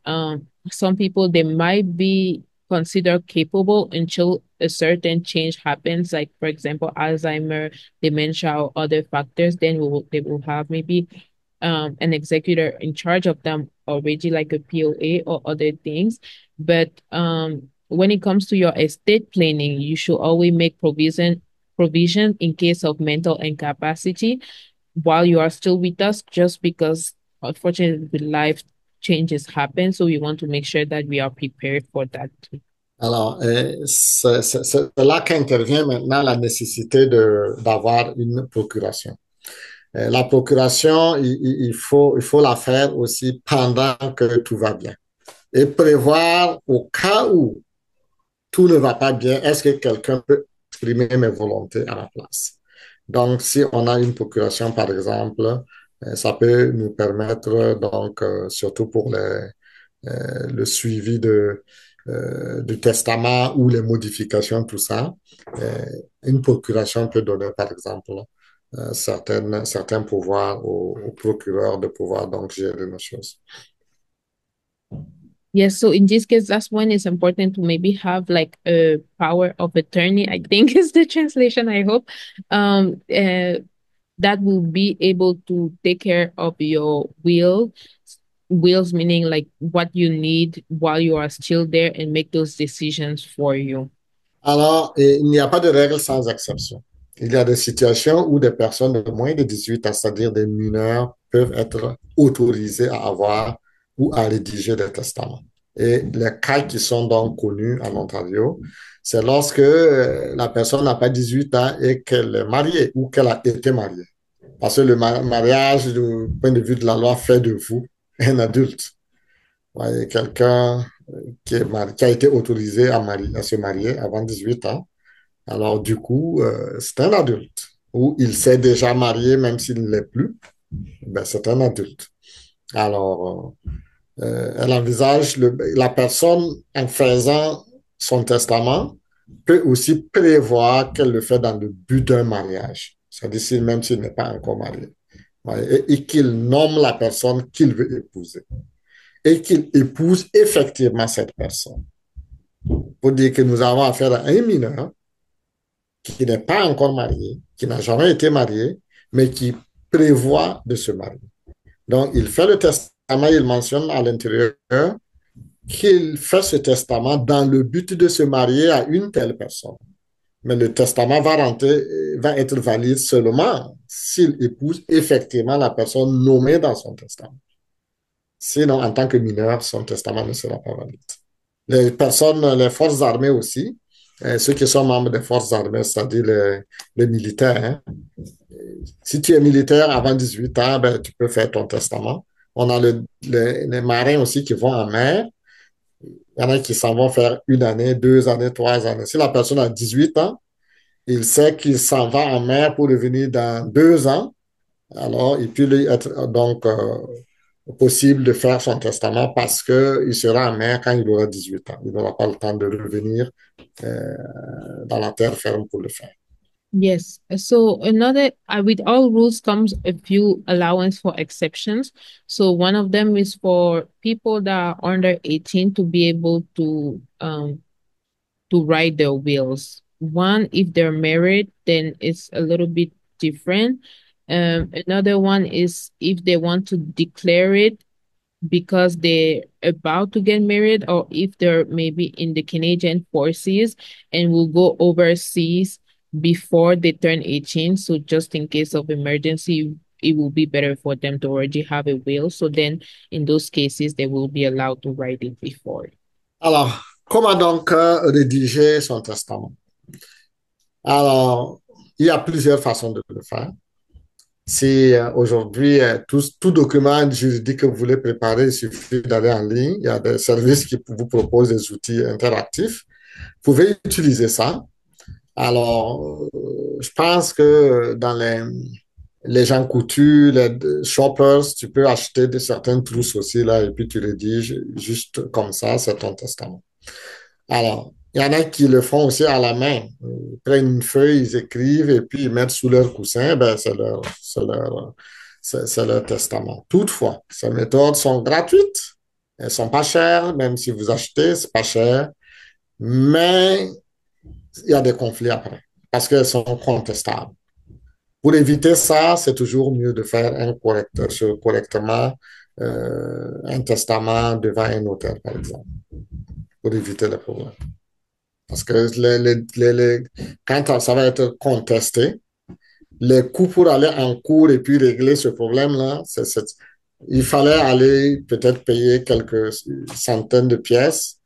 A: some people they might be considered capable until a certain change happens, like for example, Alzheimer, dementia, or other factors. Then they will have maybe an executor in charge of them already, like a POA or other things. But when it comes to your estate planning, you should always make provision in case of mental incapacity while you are still with us, just because unfortunately life changes happen. So we want to make sure that we are prepared for that.
B: Alors, c'est là qu'intervient maintenant la nécessité d'avoir une procuration. La procuration, il faut la faire aussi pendant que tout va bien et prévoir au cas où tout ne va pas bien, est-ce que quelqu'un peut exprimer mes volontés à la place? Donc, si on a une procuration, par exemple, ça peut nous permettre, donc, surtout pour le suivi du testament ou les modifications, tout ça, euh, une procuration peut donner, par exemple, certains pouvoirs au procureur de pouvoir donc gérer nos choses.
A: Yes, so in this case, that's when it's important to maybe have like a power of attorney, I think is the translation, I hope. That will be able to take care of your wills, meaning like what you need while you are still there and make those decisions for you.
B: Alors, il n'y a pas de règle sans exception. Il y a des situations où des personnes de moins de 18 ans, c'est-à-dire des mineurs, peuvent être autorisées à avoir ou à rédiger des testaments. Et les cas qui sont donc connus en Ontario, c'est lorsque la personne n'a pas 18 ans et qu'elle est mariée ou qu'elle a été mariée. Parce que le mariage, du point de vue de la loi, fait de vous un adulte. Voyez, quelqu'un qui a été autorisé à se marier avant 18 ans. Alors, du coup, c'est un adulte. Ou il s'est déjà marié, même s'il ne l'est plus, ben, c'est un adulte. Alors, elle envisage, la personne, en faisant son testament, peut aussi prévoir qu'elle le fait dans le but d'un mariage. C'est-à-dire même s'il n'est pas encore marié. Et qu'il nomme la personne qu'il veut épouser. Et qu'il épouse effectivement cette personne. Pour dire que nous avons affaire à un mineur qui n'est pas encore marié, qui n'a jamais été marié, mais qui prévoit de se marier. Donc, il fait le testament, il mentionne à l'intérieur qu'il fait ce testament dans le but de se marier à une telle personne. Mais le testament va être valide seulement s'il épouse effectivement la personne nommée dans son testament. Sinon, en tant que mineur, son testament ne sera pas valide. Les personnes, les forces armées aussi, ceux qui sont membres des forces armées, c'est-à-dire les militaires, hein. Si tu es militaire avant 18 ans, ben, tu peux faire ton testament. On a les marins aussi qui vont en mer. Il y en a qui s'en vont faire une année, 2 années, 3 années. Si la personne a 18 ans, il sait qu'il s'en va en mer pour revenir dans 2 ans. Alors, il peut lui être donc possible de faire son testament parce qu'il sera en mer quand il aura 18 ans. Il n'aura pas le temps de revenir euh, dans la terre ferme pour le faire.
A: Yes. So another, with all rules comes a few allowance for exceptions. So one of them is for people that are under 18 to be able to write their wills. One, if they're married, then it's a little bit different. Another one is if they want to declare it because they're about to get married, or if they're maybe in the Canadian forces and will go overseas before they turn 18. So just in case of emergency, it will be better for them to already have a will. So then in those cases, they will be allowed to write it before.
B: Alors, comment donc rédiger son testament? Alors, il y a plusieurs façons de le faire. Si aujourd'hui, tout document juridique que vous voulez préparer, il suffit d'aller en ligne. Il y a des services qui vous proposent des outils interactifs. Vous pouvez utiliser ça. Alors, je pense que dans les gens coutus, les shoppers, tu peux acheter certaines trousses aussi là et puis tu rédiges juste comme ça, c'est ton testament. Alors, il y en a qui le font aussi à la main. Ils prennent une feuille, ils écrivent et puis ils mettent sous leur coussin, ben c'est leur testament. Toutefois, ces méthodes sont gratuites, elles sont pas chères, même si vous achetez, c'est pas cher, mais il y a des conflits après parce qu'elles sont contestables. Pour éviter ça, c'est toujours mieux de faire correctement un testament devant un notaire, par exemple, pour éviter le problème. Parce que quand ça va être contesté, les coûts pour aller en cours et puis régler ce problème-là, il fallait aller peut-être payer quelques centaines de pièces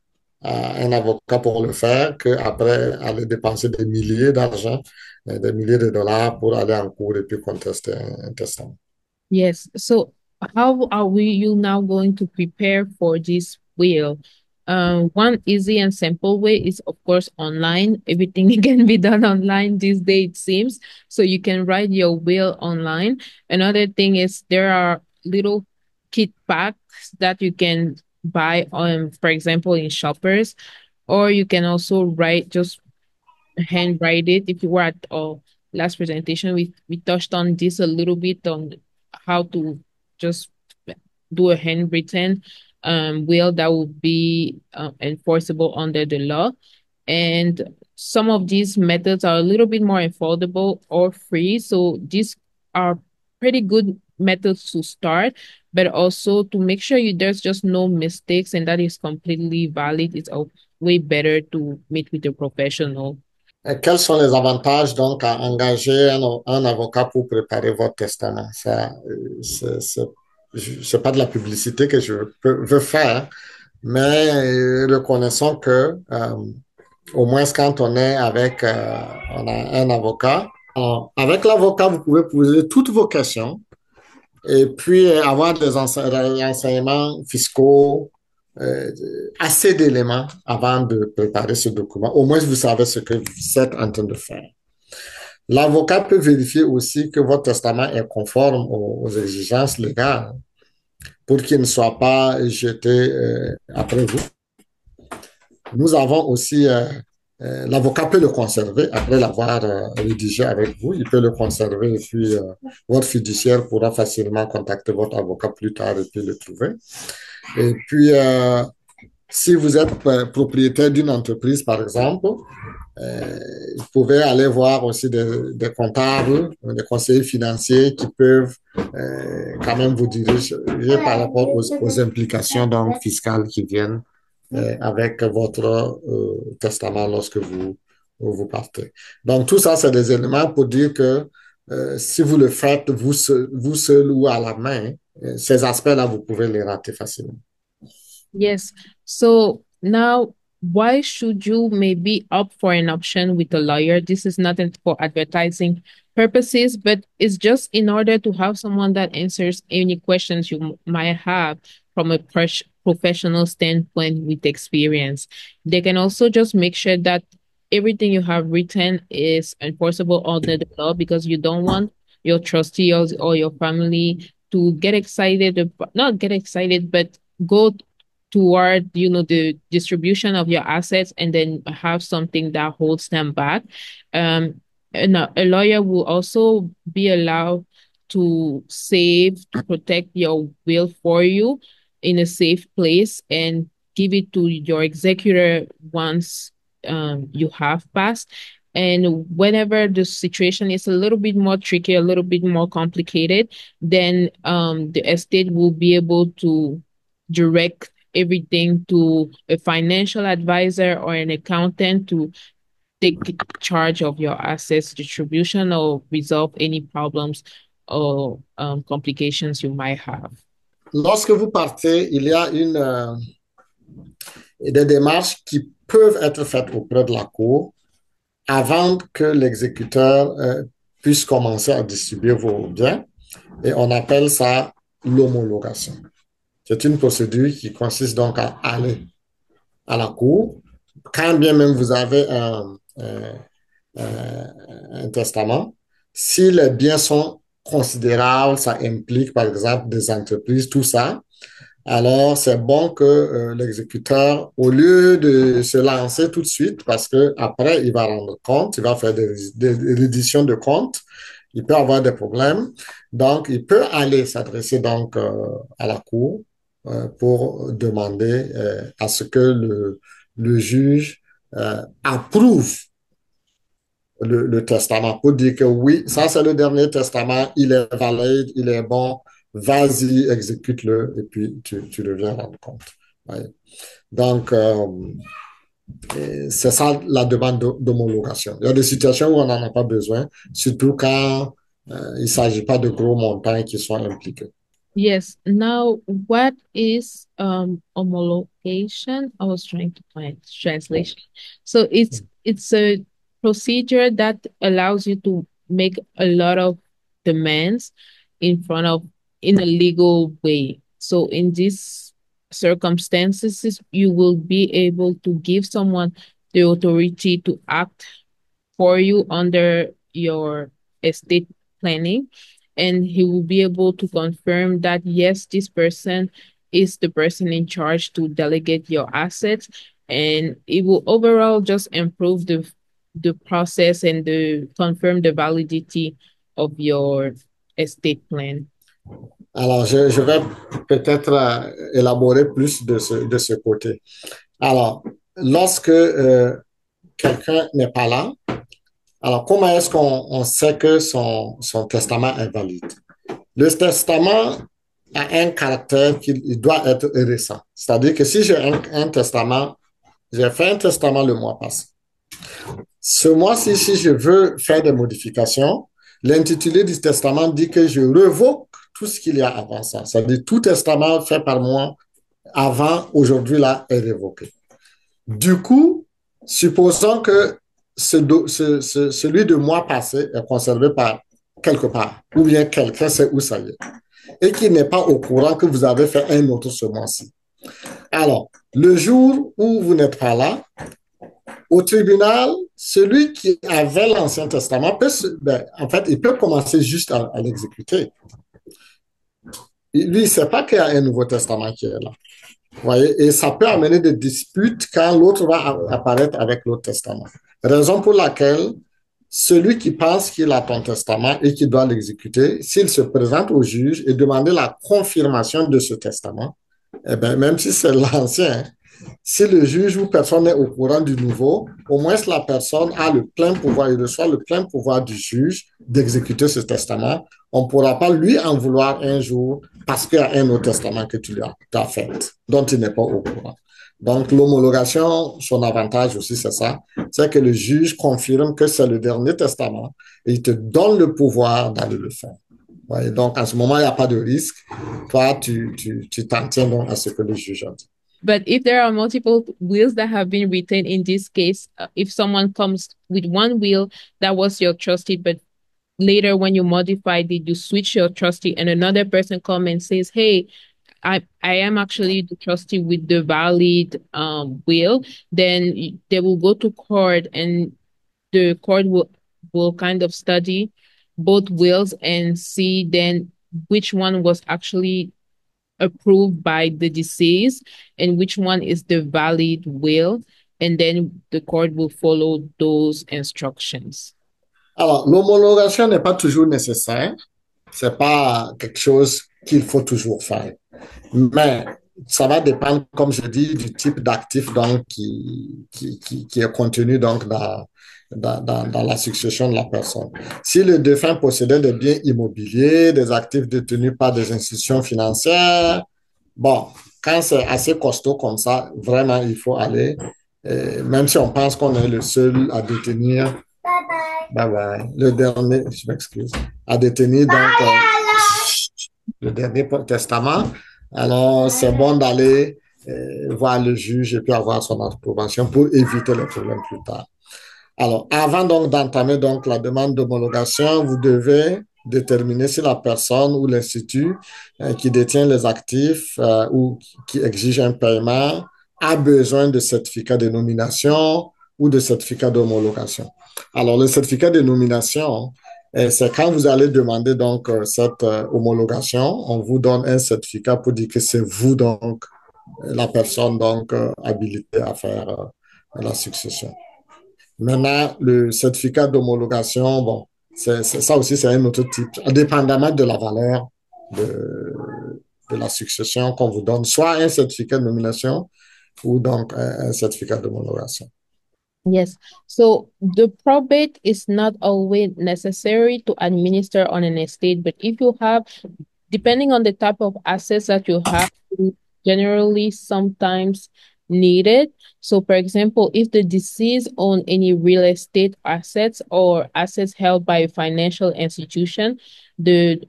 B: à un avocat pour le faire, qu'après aller dépenser des milliers d'argent, des milliers de dollars pour aller en cours et puis contester un testament.
A: Yes. So how are you now going to prepare for this will? One easy and simple way is, of course, online. Everything can be done online these days, it seems. So you can write your will online. Another thing is there are little kit packs that you can buy on, for example, in Shoppers, or you can also write just handwrite it. If you were at our last presentation, we touched on this a little bit on how to just do a handwritten will that will be enforceable under the law. And some of these methods are a little bit more affordable or free. So these are pretty good methods to start, but also to make sure there's just no mistakes and that is completely valid. It's way better to meet with a professional.
B: Quels sont les avantages donc à engager un avocat pour préparer votre testament? C'est pas de la publicité que veux faire, mais reconnaissons que au moins quand on a un avocat, alors, avec l'avocat, vous pouvez poser toutes vos questions et puis avoir des renseignements fiscaux, euh, assez d'éléments avant de préparer ce document. Au moins, vous savez ce que vous êtes en train de faire. L'avocat peut vérifier aussi que votre testament est conforme aux exigences légales pour qu'il ne soit pas jeté après vous. Nous avons aussi, l'avocat peut le conserver après l'avoir rédigé avec vous. Il peut le conserver et puis votre fiduciaire pourra facilement contacter votre avocat plus tard et puis le trouver. Et puis, si vous êtes propriétaire d'une entreprise, par exemple, vous pouvez aller voir aussi des comptables, des conseillers financiers qui peuvent quand même vous diriger par rapport aux implications donc, fiscales qui viennent avec votre testament lorsque vous partez. Donc, tout ça, c'est des éléments pour dire que si vous le faites vous seul ou à la main, ces aspects-là, vous pouvez les rater facilement.
A: Yes. So now, why should you maybe opt for an option with a lawyer? This is not for advertising purposes, but it's just in order to have someone that answers any questions you might have from a professional standpoint with experience. They can also just make sure that everything you have written is enforceable under the law because you don't want your trustee or your family to get excited, not get excited, but go toward the distribution of your assets and then have something that holds them back. And a lawyer will also be allowed to save to protect your will for you in a safe place and give it to your executor once you have passed. And whenever the situation is a little bit more tricky, a little bit more complicated, then the estate will be able to direct everything to a financial advisor or an accountant to take charge of your assets distribution or resolve any problems or complications you might have.
B: Lorsque vous partez, il y a des démarches qui peuvent être faites auprès de la Cour avant que l'exécuteur puisse commencer à distribuer vos biens. Et on appelle ça l'homologation. C'est une procédure qui consiste donc à aller à la Cour, quand bien même vous avez un testament, si les biens sont considérables, ça implique par exemple des entreprises, tout ça, alors c'est bon que l'exécuteur, au lieu de se lancer tout de suite, parce que après il va rendre compte, il va faire des redditions de comptes, il peut avoir des problèmes, donc il peut aller s'adresser donc à la cour pour demander à ce que le juge approuve le testament pour dire que oui, ça c'est le dernier testament, il est valide, il est bon, vas-y, exécute-le et puis tu deviens rendre compte. Ouais. Donc, c'est ça la demande d'homologation. Il y a des situations où on n'en a pas besoin, surtout quand il ne s'agit pas de gros montants qui sont impliqués.
A: Yes. Now, what is homologation? I was trying to find translation. So it's a procedure that allows you to make a lot of demands in front of in a legal way. So in these circumstances, you will be able to give someone the authority to act for you under your estate planning, and he will be able to confirm that yes, this person is the person in charge to delegate your assets, and it will overall just improve the process and the confirm the validity of your estate plan.
B: Alors, je vais peut-être élaborer plus de ce côté. Alors, lorsque quelqu'un n'est pas là, alors comment est-ce qu'on sait que son testament est valide? Le testament a un caractère qu'il doit être récent. C'est-à-dire que si j'ai un testament, j'ai fait un testament le mois passé. Ce mois-ci, si je veux faire des modifications, l'intitulé du testament dit que je revoque tout ce qu'il y a avant ça. C'est-à-dire tout testament fait par moi avant aujourd'hui là est révoqué. Du coup, supposons que celui de mois passé est conservé par quelque part, ou bien quelqu'un sait où ça y est, et qui n'est pas au courant que vous avez fait un autre ce mois-ci. Alors, le jour où vous n'êtes pas là, au tribunal, celui qui avait l'Ancien Testament peut, en fait, il peut commencer juste à l'exécuter. Lui, il ne sait pas qu'il y a un Nouveau Testament qui est là. Voyez? Et ça peut amener des disputes quand l'autre va apparaître avec l'autre testament. Raison pour laquelle celui qui pense qu'il a ton testament et qui doit l'exécuter, s'il se présente au juge et demande la confirmation de ce testament, eh bien, même si c'est l'ancien, si le juge ou personne n'est au courant du nouveau, au moins la personne a le plein pouvoir, il reçoit le plein pouvoir du juge d'exécuter ce testament. On ne pourra pas lui en vouloir un jour parce qu'il y a un autre testament que tu lui as fait, dont il n'est pas au courant. Donc, l'homologation, son avantage aussi, c'est ça, c'est que le juge confirme que c'est le dernier testament et il te donne le pouvoir d'aller le faire. Ouais, donc, à ce moment, il n'y a pas de risque. Toi, tu t'en tiens donc à ce que le juge a dit.
A: But if there are multiple wills that have been written in this case, if someone comes with one will that was your trustee, but later when you modified it, you switch your trustee and another person come and says, hey, I am actually the trustee with the valid will, then they will go to court and the court will kind of study both wills and see then which one was actually approved by the deceased and which one is the valid will, and then the court will follow those instructions.
B: Alors, l'homologation n'est pas toujours nécessaire. C'est pas quelque chose qu'il faut toujours faire. Mais ça va dépendre, comme je dis, du type d'actif donc qui est contenu donc dans la succession de la personne. Si le défunt possédait des biens immobiliers, des actifs détenus par des institutions financières, bon, quand c'est assez costaud comme ça, vraiment, il faut aller, même si on pense qu'on est le seul à détenir, bye bye, le dernier, je m'excuse, à détenir donc le dernier testament, alors c'est bon d'aller voir le juge et puis avoir son approbation pour éviter les problèmes plus tard. Alors, avant donc d'entamer donc la demande d'homologation, vous devez déterminer si la personne ou l'institut qui détient les actifs ou qui exige un paiement a besoin de certificat de nomination ou de certificat d'homologation. Alors, le certificat de nomination, c'est quand vous allez demander donc cette homologation, on vous donne un certificat pour dire que c'est vous donc la personne donc habilitée à faire la succession. Maintenant, le certificat d'homologation, bon, ça aussi, c'est un autre type, indépendamment de la valeur de, de la succession qu'on vous donne, soit un certificat de nomination ou donc un certificat d'homologation.
A: Yes. So the probate is not always necessary to administer on an estate, but if you have, depending on the type of assets that you have, you generally sometimes needed. So, for example, if the deceased own any real estate assets or assets held by a financial institution, the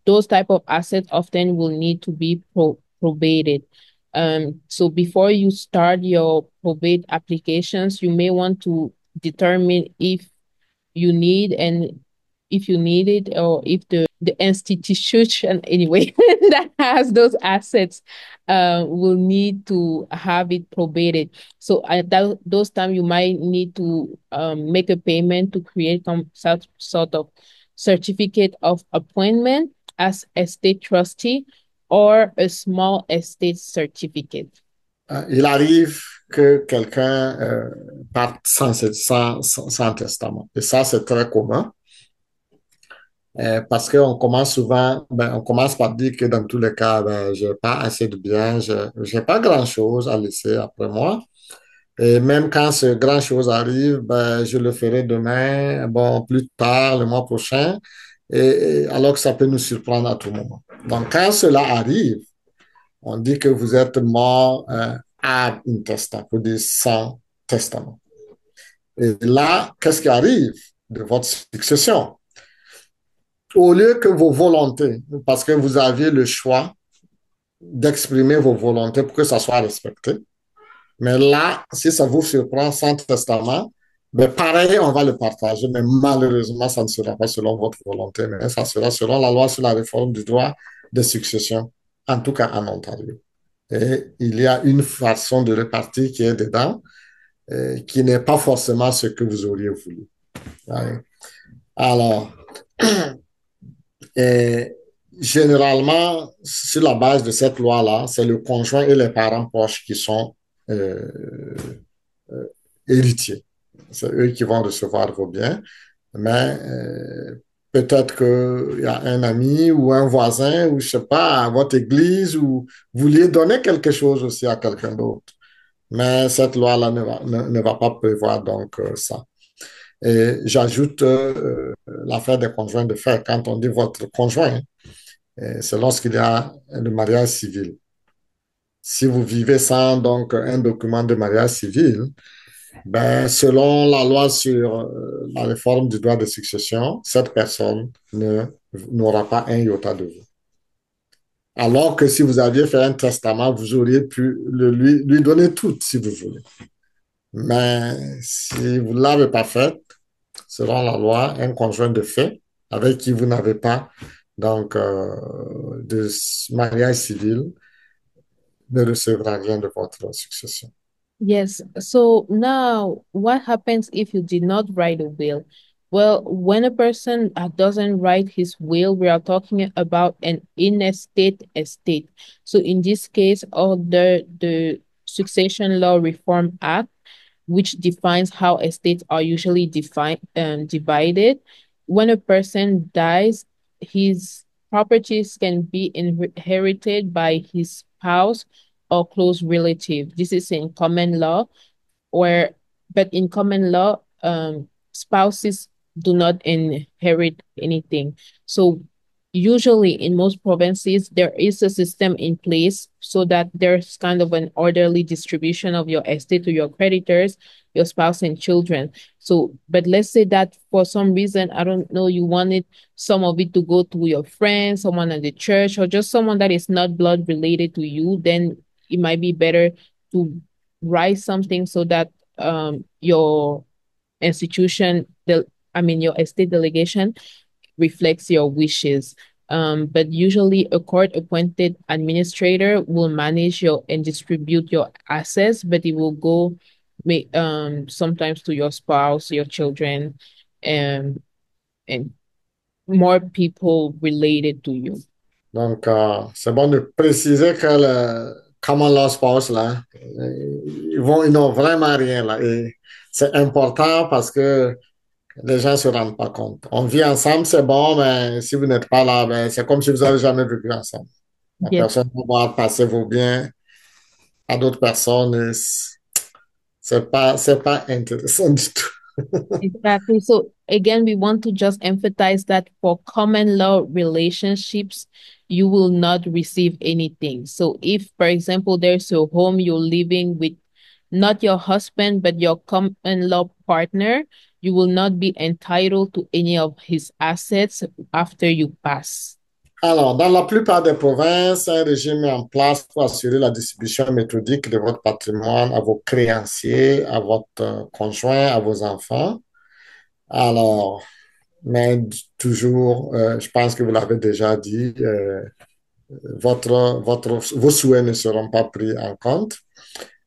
A: those type of assets often will need to be probated. So before you start your probate applications, you may want to determine you need and if you need it or if the institution anyway that has those assets will need to have it probated. So at those times you might need to make a payment to create some sort of certificate of appointment as estate trustee or a small estate certificate.
B: Il arrive que quelqu'un parte sans testament. Et ça, c'est très commun. Parce qu'on commence souvent, ben, on commence par dire que dans tous les cas, ben, j'ai pas assez de biens, j'ai pas grand-chose à laisser après moi. Et même quand ce grand-chose arrive, ben, je le ferai demain, bon, plus tard, le mois prochain, alors que ça peut nous surprendre à tout moment. Donc, quand cela arrive, on dit que vous êtes mort ad intestam, pour dire sans testament. Et là, qu'est-ce qui arrive de votre succession? Au lieu que vos volontés, parce que vous aviez le choix d'exprimer vos volontés pour que ça soit respecté, mais là, si ça vous surprend sans testament, ben pareil, on va le partager, mais malheureusement, ça ne sera pas selon votre volonté, mais ça sera selon la loi sur la réforme du droit de succession, en tout cas en Ontario. Et il y a une façon de répartir qui est dedans, qui n'est pas forcément ce que vous auriez voulu. Alors, et généralement, sur la base de cette loi-là, c'est le conjoint et les parents proches qui sont euh, héritiers. C'est eux qui vont recevoir vos biens, mais peut-être qu'il y a un ami ou un voisin ou je sais pas, à votre église ou vous vouliez donner quelque chose aussi à quelqu'un d'autre. Mais cette loi-là ne va pas prévoir donc ça. Et j'ajoute l'affaire des conjoints de fait. Quand on dit votre conjoint, c'est lorsqu'il y a le mariage civil. Si vous vivez sans donc un document de mariage civil, ben, selon la loi sur la réforme du droit de succession, cette personne n'aura pas un iota de vous. Alors que si vous aviez fait un testament, vous auriez pu lui donner tout si vous voulez. Mais si vous ne l'avez pas fait, selon la loi, un conjoint de fait avec qui vous n'avez pas donc de mariage civil ne recevra rien de votre succession.
A: Yes. So now, what happens if you did not write a will? Well, when a person doesn't write his will, we are talking about an in-estate estate. So in this case, the Succession Law Reform Act, which defines how estates are usually divided. When a person dies, his properties can be inherited by his spouse or close relative. This is in common law, where but in common law, spouses do not inherit anything. So usually in most provinces, there is a system in place so that there's kind of an orderly distribution of your estate to your creditors, your spouse and children. So, but let's say that for some reason, I don't know, you wanted some of it to go to your friend, someone at the church, or just someone that is not blood related to you, then it might be better to write something so that your institution, your estate delegation reflects your wishes. But usually a court appointed administrator will manage your and distribute your assets, but it will go sometimes to your spouse, your children, and more people related to you.
B: Donc, c'est bon de préciser que le common law spouse, là, ils n'ont vraiment rien là. Et c'est important parce que les gens ne se rendent pas compte. On vit ensemble, c'est bon, mais si vous n'êtes pas là, ben, c'est comme si vous n'avez jamais vécu ensemble. La
A: Yes,
B: personne va pouvoir passer vos biens à d'autres personnes et c'est pas intéressant du tout.
A: exactly. So again, we want to just emphasize that for common law relationships, you will not receive anything. So if, for example, there's a home you're living with not your husband, but your common law partner, you will not be entitled to any of his assets after you pass.
B: Alors, dans la plupart des provinces, un régime est en place pour assurer la distribution méthodique de votre patrimoine à vos créanciers, à votre conjoint, à vos enfants. Alors, mais toujours, je pense que vous l'avez déjà dit, vos souhaits ne seront pas pris en compte.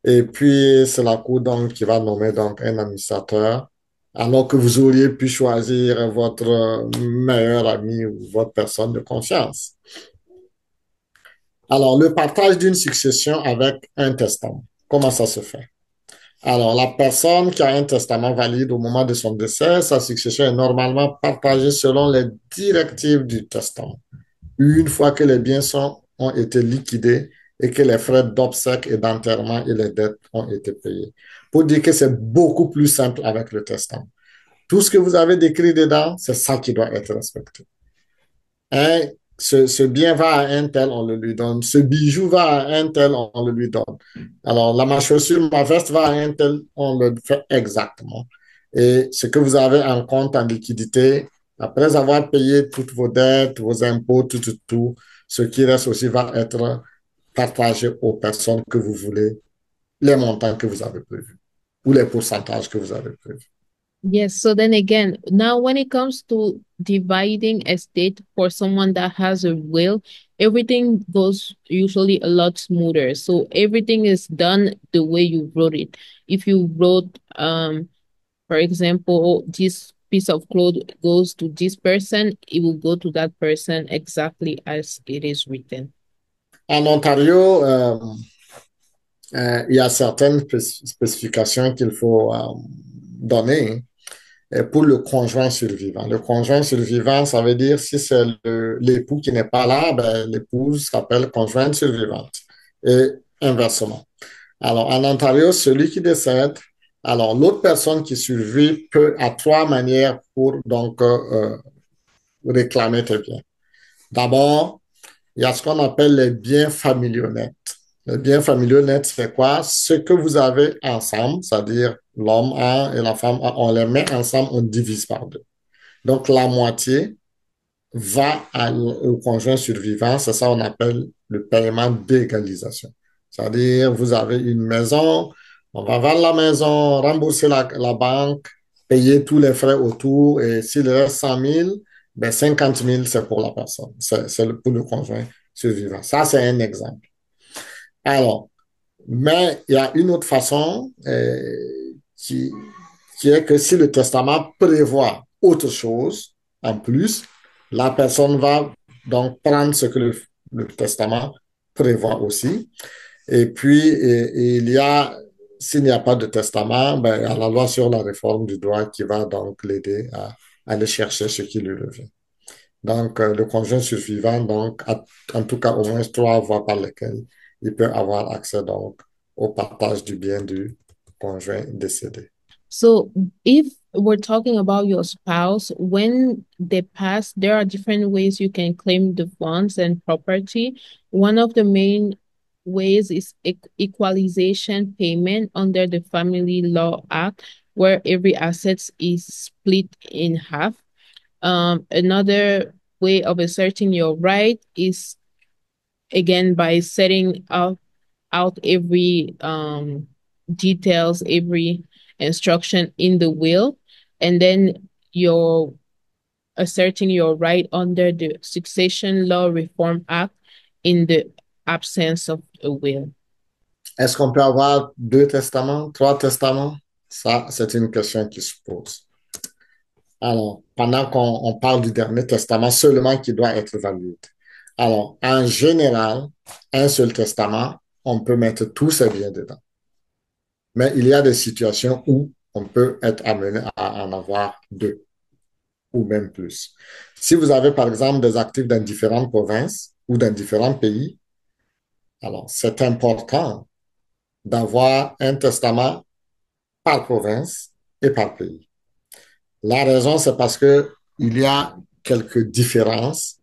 B: Et puis, c'est la Cour donc qui va nommer donc un administrateur, alors que vous auriez pu choisir votre meilleur ami ou votre personne de confiance. Alors, le partage d'une succession avec un testament, comment ça se fait? Alors, la personne qui a un testament valide au moment de son décès, sa succession est normalement partagée selon les directives du testament. Une fois que les biens ont été liquidés et que les frais d'obsèques et d'enterrement et les dettes ont été payés. Pour dire que c'est beaucoup plus simple avec le testament. Tout ce que vous avez décrit dedans, c'est ça qui doit être respecté. Hein, ce bien va à un tel, on le lui donne. Ce bijou va à un tel, on le lui donne. Alors, ma chaussure, ma veste va à un tel, on le fait exactement. Et ce que vous avez en compte en liquidité, après avoir payé toutes vos dettes, vos impôts, tout, ce qui reste aussi va être partagé aux personnes que vous voulez, les montants que vous avez prévus ou les pourcentages que vous avez prévus.
A: Yes. So then again, now when it comes to dividing estate for someone that has a will, everything goes usually a lot smoother. So everything is done the way you wrote it. If you wrote, for example, this piece of cloth goes to this person, it will go to that person exactly as it is written.
B: En Ontario, il y a certaines spécifications qu'il faut donner pour le conjoint survivant. Le conjoint survivant, ça veut dire si c'est l'époux qui n'est pas là, ben, l'épouse s'appelle conjointe survivante et inversement. Alors, en Ontario, celui qui décède, alors l'autre personne qui survit peut à trois manières pour donc réclamer tes biens. D'abord, il y a ce qu'on appelle les biens familiaux nets. Les biens familiaux nets, c'est quoi? Ce que vous avez ensemble, c'est-à-dire l'homme A et la femme A, on les met ensemble, on divise par deux. Donc, la moitié va au conjoint survivant. C'est ça qu'on appelle le paiement d'égalisation. C'est-à-dire, vous avez une maison, on va vendre la maison, rembourser la banque, payer tous les frais autour, et s'il reste 100 000, ben 50 000, c'est pour la personne, c'est pour le conjoint survivant. Ça, c'est un exemple. Alors, mais il y a une autre façon qui, qui est que si le testament prévoit autre chose en plus, la personne va donc prendre ce que le testament prévoit aussi. Et puis, il y a, s'il n'y a pas de testament, ben, il y a la loi sur la réforme du droit qui va donc l'aider à aller chercher ce qui lui revient. Donc, le conjoint survivant, donc, a, en tout cas, au moins trois voies par lesquelles il peut avoir accès donc au partage du bien du conjoint décédé.
A: So if we're talking about your spouse, when they pass, there are different ways you can claim the funds and property. One of the main ways is equalization payment under the Family Law Act, where every asset is split in half. Another way of asserting your right is again by setting out every details, every instruction in the will, and then you're asserting your right under the Succession Law Reform Act in the absence of a will.
B: Est-ce qu'on peut avoir deux testaments, trois testaments? Ça, c'est une question qui se pose. Alors, pendant qu'on parle du dernier testament, seulement qui doit être valide. Alors, en général, un seul testament, on peut mettre tous ses biens dedans. Mais il y a des situations où on peut être amené à en avoir deux ou même plus. Si vous avez, par exemple, des actifs dans différentes provinces ou dans différents pays, alors c'est important d'avoir un testament par province et par pays. La raison, c'est parce que il y a quelques différences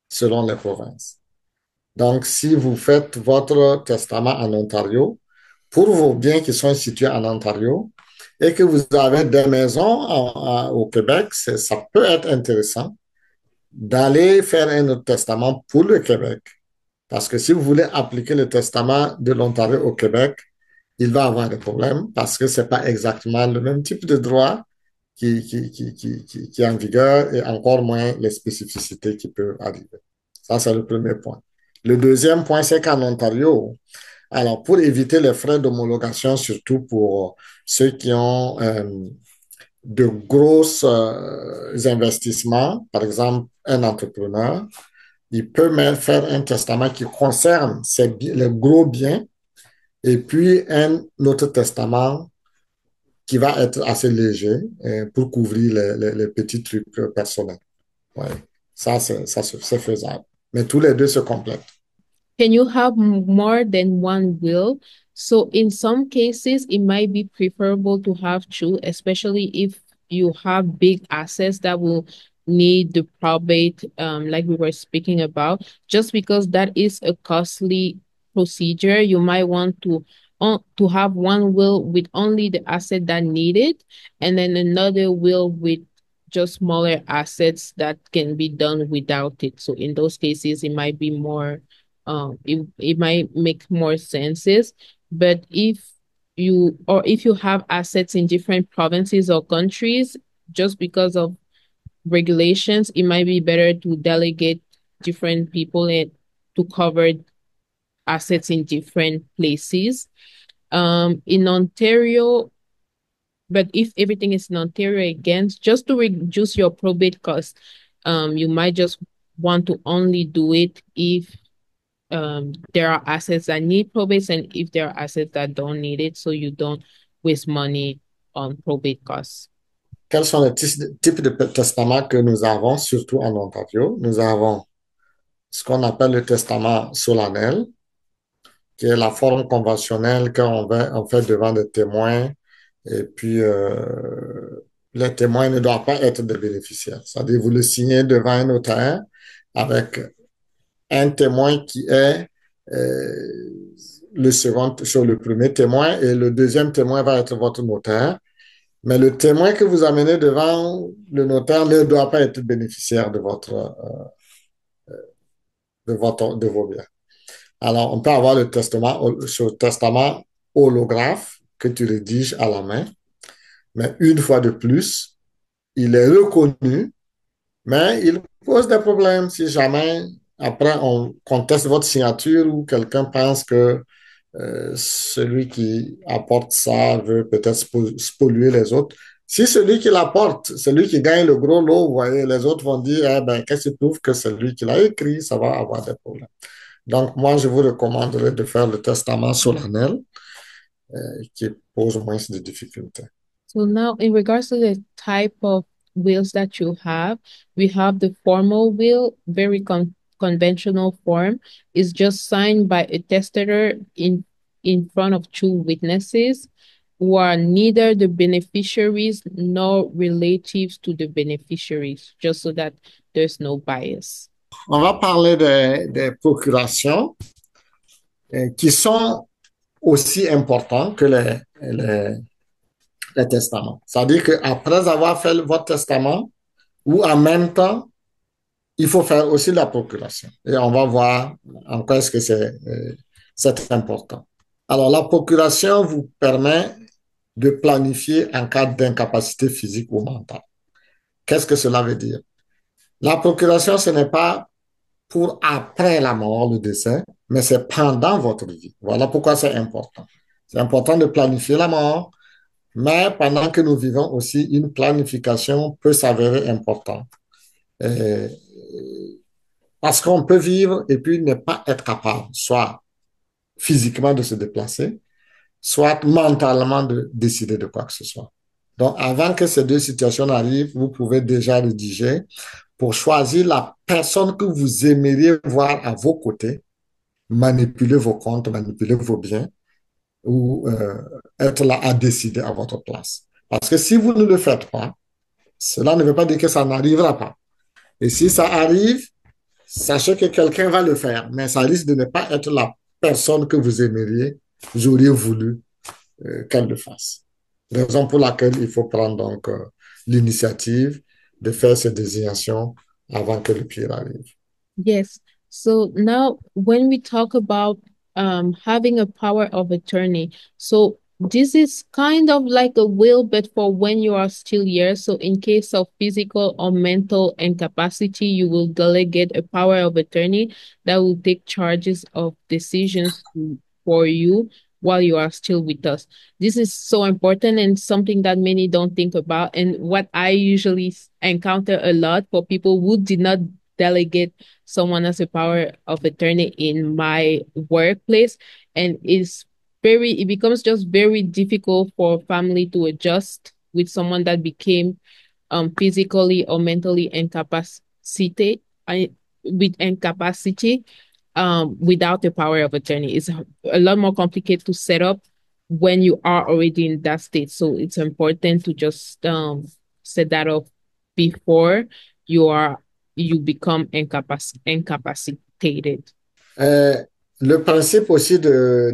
B: selon les provinces. Donc, si vous faites votre testament en Ontario, pour vos biens qui sont situés en Ontario et que vous avez des maisons au Québec, ça peut être intéressant d'aller faire un autre testament pour le Québec. Parce que si vous voulez appliquer le testament de l'Ontario au Québec, il va avoir des problèmes parce que ce n'est pas exactement le même type de droit qui est en vigueur et encore moins les spécificités qui peuvent arriver. Ça, c'est le premier point. Le deuxième point, c'est qu'en Ontario, alors pour éviter les frais d'homologation, surtout pour ceux qui ont de gros investissements, par exemple un entrepreneur, il peut même faire un testament qui concerne les gros biens et puis un autre testament qui va être assez léger pour couvrir les petits trucs personnels. Ouais. C'est faisable. Mais tous les deux se complètent.
A: Can you have more than one will? So in some cases, it might be preferable to have two, especially if you have big assets that will need the probate, like we were speaking about. Just because that is a costly procedure, you might want to have one will with only the asset that needed, and then another will with just smaller assets that can be done without it. So in those cases, it might be more it might make more senses. But if you have assets in different provinces or countries, just because of regulations, it might be better to delegate different people and to cover assets in different places. In Ontario, but if everything is in Ontario again, just to reduce your probate costs, you might just want to only do it if there are assets that need probate and if there are assets that don't need it, so you don't waste money on probate costs.
B: Quels sont les types de testaments que nous avons, surtout en Ontario? Nous avons ce qu'on appelle le testament solennel, qui est la forme conventionnelle on fait devant des témoins. Et puis, les témoins ne doivent pas être des bénéficiaires. C'est-à-dire, vous le signez devant un notaire avec un témoin qui est le second sur le premier témoin et le deuxième témoin va être votre notaire. Mais le témoin que vous amenez devant le notaire ne doit pas être bénéficiaire de vos biens. Alors, on peut avoir le testament holographe que tu rédiges à la main, mais une fois de plus, il est reconnu, mais il pose des problèmes si jamais après on conteste votre signature ou quelqu'un pense que celui qui apporte ça veut peut-être spolier les autres. Si celui qui l'apporte, celui qui gagne le gros lot, vous voyez, les autres vont dire, eh ben, qu'est-ce qui prouve que c'est lui qui l'a écrit, ça va avoir des problèmes. Donc, moi, je vous recommanderais de faire le testament solennel qui pose moins de difficultés.
A: So now, in regards to the type of wills that you have, we have the formal will, very conventional form, is just signed by a testator in front of two witnesses. who are neither the beneficiaries nor relatives to the beneficiaries, just so that there's no bias.
B: On va parler des procurations qui sont aussi importantes que les testaments. C'est-à-dire qu'après avoir fait votre testament, ou en même temps, il faut faire aussi la procuration. Et on va voir en quoi est-ce que c'est important. Alors, la procuration vous permet de planifier en cas d'incapacité physique ou mentale. Qu'est-ce que cela veut dire? La procuration, ce n'est pas pour après la mort, le décès, mais c'est pendant votre vie. Voilà pourquoi c'est important. C'est important de planifier la mort, mais pendant que nous vivons aussi, une planification peut s'avérer importante. Euh, Parce qu'on peut vivre et puis ne pas être capable, soit physiquement de se déplacer, soit mentalement de décider de quoi que ce soit. Donc, avant que ces deux situations arrivent, vous pouvez déjà rédiger pour choisir la personne que vous aimeriez voir à vos côtés, manipuler vos comptes, manipuler vos biens ou être là à décider à votre place. Parce que si vous ne le faites pas, cela ne veut pas dire que ça n'arrivera pas. Et si ça arrive, sachez que quelqu'un va le faire, mais ça risque de ne pas être la personne que vous aimeriez, vous auriez voulu qu'elle le fasse. Raison pour laquelle il faut prendre donc l'initiative de faire ces désignations avant que le pire arrive.
A: Yes. So now when we talk about having a power of attorney, so this is kind of like a will, but for when you are still here. So in case of physical or mental incapacity, you will delegate a power of attorney that will take charges of decisions for you while you are still with us. This is so important and something that many don't think about. And what I usually encounter a lot for people who did not delegate someone as a power of attorney in my workplace, and it becomes just very difficult for family to adjust with someone that became physically or mentally incapacitated with incapacity without the power of attorney. It's a lot more complicated to set up when you are already in that state. So it's important to just set that up before you are you become incapacitated.
B: Euh, le principe aussi de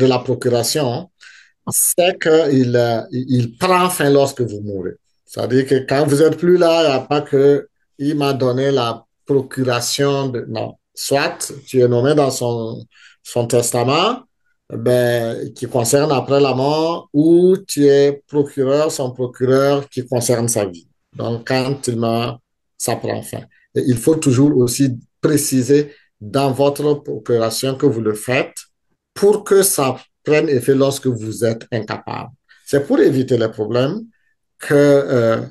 B: la procuration, c'est qu'il il prend fin lorsque vous mourrez. C'est-à-dire que quand vous n'êtes plus là, il n'y a pas que il m'a donné la procuration de... Non. Soit tu es nommé dans son testament, ben, qui concerne après la mort, ou tu es procureur, son procureur qui concerne sa vie. Donc, quand il meurt, ça prend fin. Et il faut toujours aussi préciser dans votre procuration que vous le faites pour que ça prenne effet lorsque vous êtes incapable. C'est pour éviter les problèmes que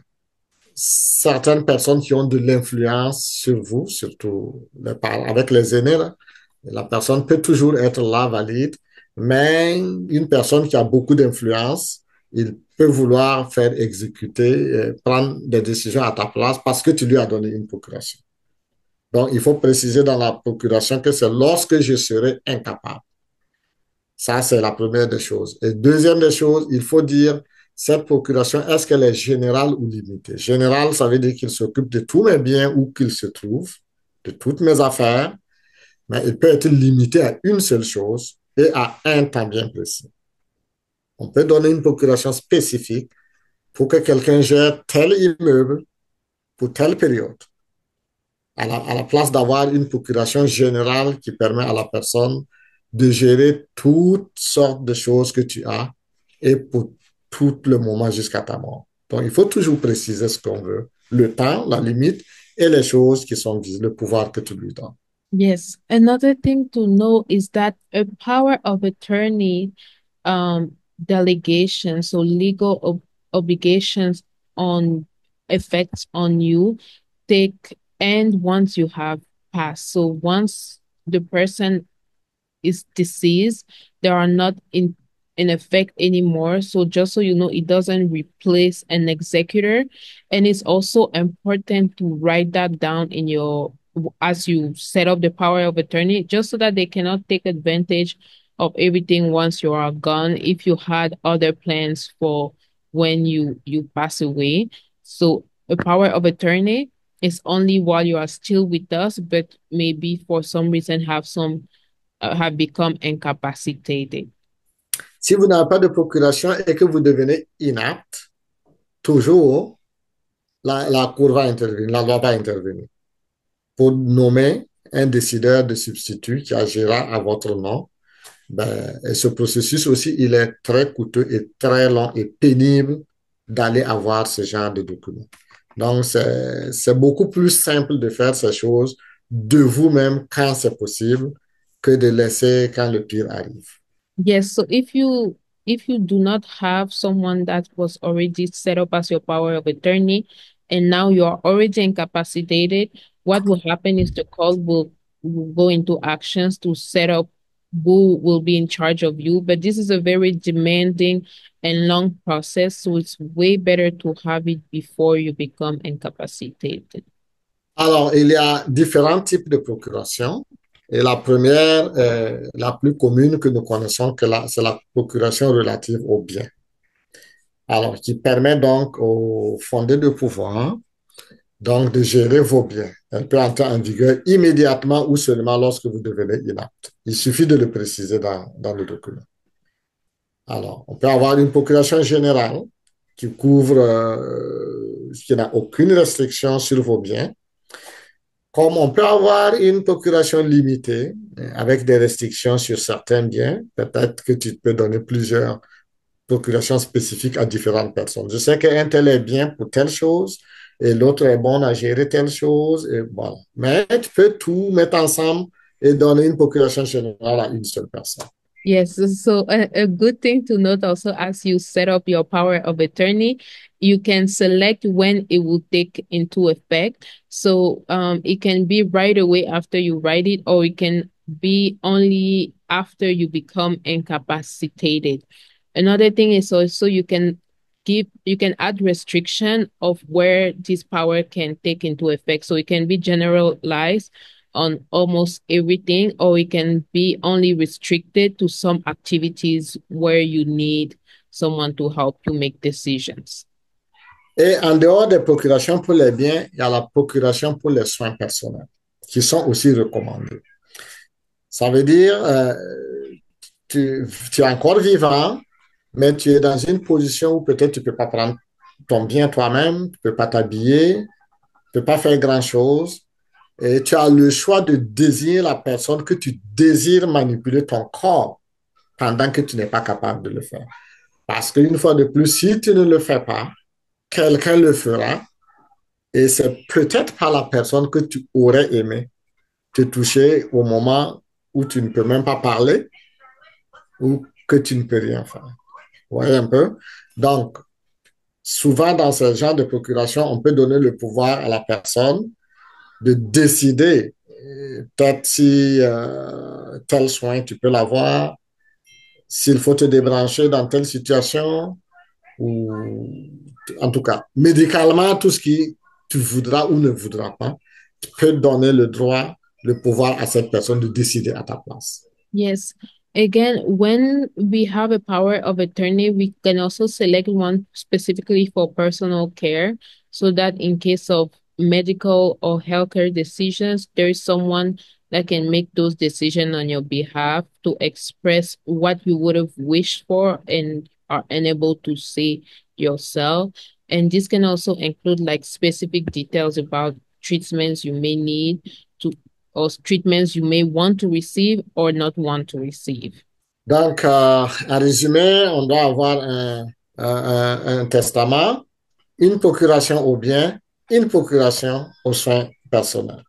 B: certaines personnes qui ont de l'influence sur vous, surtout avec les aînés, là, la personne peut toujours être là, valide, mais une personne qui a beaucoup d'influence, il peut vouloir faire exécuter, prendre des décisions à ta place parce que tu lui as donné une procuration. Donc, il faut préciser dans la procuration que c'est lorsque je serai incapable. Ça, c'est la première des choses. Et deuxième des choses, il faut dire, cette procuration, est-ce qu'elle est générale ou limitée? Générale, ça veut dire qu'il s'occupe de tous mes biens où qu'ils se trouvent, de toutes mes affaires, mais il peut être limité à une seule chose et à un temps bien précis. On peut donner une procuration spécifique pour que quelqu'un gère tel immeuble pour telle période, à la place d'avoir une procuration générale qui permet à la personne de gérer toutes sortes de choses que tu as et pour tout le moment jusqu'à ta mort. Donc, il faut toujours préciser ce qu'on veut, le temps, la limite et les choses qui sont visées, le pouvoir que tu lui donnes.
A: Yes. Another thing to know is that a power of attorney delegation, so legal obligations on effects on you take end once you have passed. So once the person is deceased, they are not in effect anymore. So just so you know, it doesn't replace an executor. And it's also important to write that down in your as you set up the power of attorney, just so that they cannot take advantage of everything once you are gone, if you had other plans for when you pass away. So a power of attorney is only while you are still with us, but maybe for some reason have become incapacitated.
B: Si vous n'avez pas de procuration et que vous devenez inapte, toujours, la Cour va intervenir, la loi va intervenir pour nommer un décideur de substitut qui agira à votre nom. Ben, et ce processus aussi, il est très coûteux et très long et pénible d'aller avoir ce genre de documents. Donc, c'est beaucoup plus simple de faire ces choses de vous-même quand c'est possible que de laisser quand le pire arrive.
A: Yes, so if you do not have someone that was already set up as your power of attorney and now you are already incapacitated, what will happen is the court will go into actions to set up who will be in charge of you. But this is a very demanding and long process, so it's way better to have it before you become incapacitated.
B: Alors, il y a différents types de procuration. Et la première, la plus commune que nous connaissons, c'est la procuration relative aux biens. Alors, qui permet donc au fondé de pouvoir donc de gérer vos biens. Elle peut entrer en vigueur immédiatement ou seulement lorsque vous devenez inapte. Il suffit de le préciser dans le document. Alors, on peut avoir une procuration générale qui couvre, qui n'a aucune restriction sur vos biens, comme on peut avoir une procuration limitée avec des restrictions sur certains biens. Peut-être que tu peux donner plusieurs procurations spécifiques à différentes personnes. Je sais qu'un tel est bien pour telle chose et l'autre est bon à gérer telle chose. Et voilà. Mais tu peux tout mettre ensemble et donner une procuration générale à une seule personne.
A: Yes, so a good thing to note also as you set up your power of attorney, you can select when it will take into effect. So it can be right away after you write it, or it can be only after you become incapacitated. Another thing is also you can add restriction of where this power can take into effect. So it can be generalized on almost everything, or it can be only restricted to some activities where you need someone to help you make decisions.
B: Et en dehors des procurations pour les biens, il y a la procuration pour les soins personnels qui sont aussi recommandés. Ça veut dire, tu es encore vivant, mais tu es dans une position où peut-être tu ne peux pas prendre ton bien toi-même, tu ne peux pas t'habiller, tu ne peux pas faire grand-chose. Et tu as le choix de désigner la personne que tu désires manipuler ton corps pendant que tu n'es pas capable de le faire. Parce qu'une fois de plus, si tu ne le fais pas, quelqu'un le fera et c'est peut-être pas la personne que tu aurais aimé te toucher au moment où tu ne peux même pas parler ou que tu ne peux rien faire. Vous voyez un peu? Donc, souvent dans ce genre de procuration, on peut donner le pouvoir à la personne de décider peut-être si tel soin tu peux l'avoir, s'il faut te débrancher dans telle situation, ou en tout cas, médicalement, tout ce qui tu voudras ou ne voudras pas, tu peux donner le droit, le pouvoir à cette personne de décider à ta place.
A: Yes. Again, when we have a power of attorney, we can also select one specifically for personal care so that in case of medical or healthcare decisions, there is someone that can make those decisions on your behalf to express what you would have wished for and are unable to say yourself. And this can also include like specific details about treatments you may need to or treatments you may want to receive or not want to receive.
B: Donc, en résumé, on doit avoir un testament, une procuration aux biens, une procuration aux soins personnels.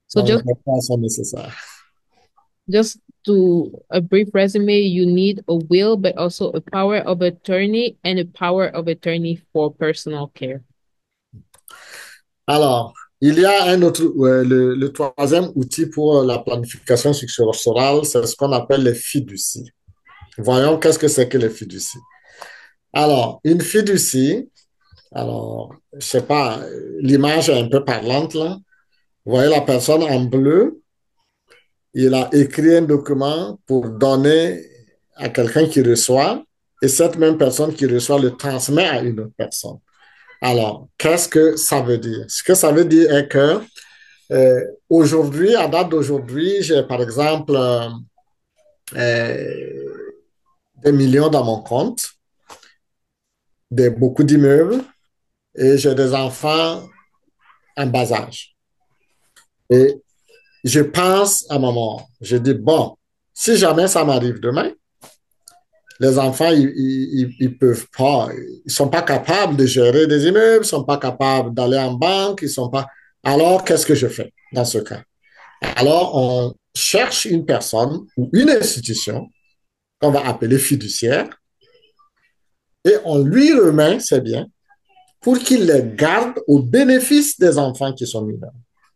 A: So
B: Donc,
A: just
B: les trois sont nécessaires.
A: just to a brief resume, you need a will, but also a power of attorney and a power of attorney for personal care.
B: Alors, il y a un autre, le troisième outil pour la planification successorale, c'est ce qu'on appelle les fiducies. Voyons qu'est-ce que c'est que les fiducies. Alors, une fiducie, alors, je sais pas, l'image est un peu parlante là. Vous voyez la personne en bleu, il a écrit un document pour donner à quelqu'un qui reçoit, et cette même personne qui reçoit le transmet à une autre personne. Alors, qu'est-ce que ça veut dire? Ce que ça veut dire est que aujourd'hui, à date d'aujourd'hui, j'ai par exemple des millions dans mon compte, beaucoup d'immeubles, et j'ai des enfants en bas âge. Et je pense à ma mort. Je dis, bon, si jamais ça m'arrive demain, les enfants, ils peuvent pas, ils sont pas capables de gérer des immeubles, ils sont pas capables d'aller en banque, ils sont pas. Alors, qu'est-ce que je fais dans ce cas? Alors, on cherche une personne ou une institution qu'on va appeler fiduciaire et on lui remet ses biens pour qu'il les garde au bénéfice des enfants qui sont mineurs.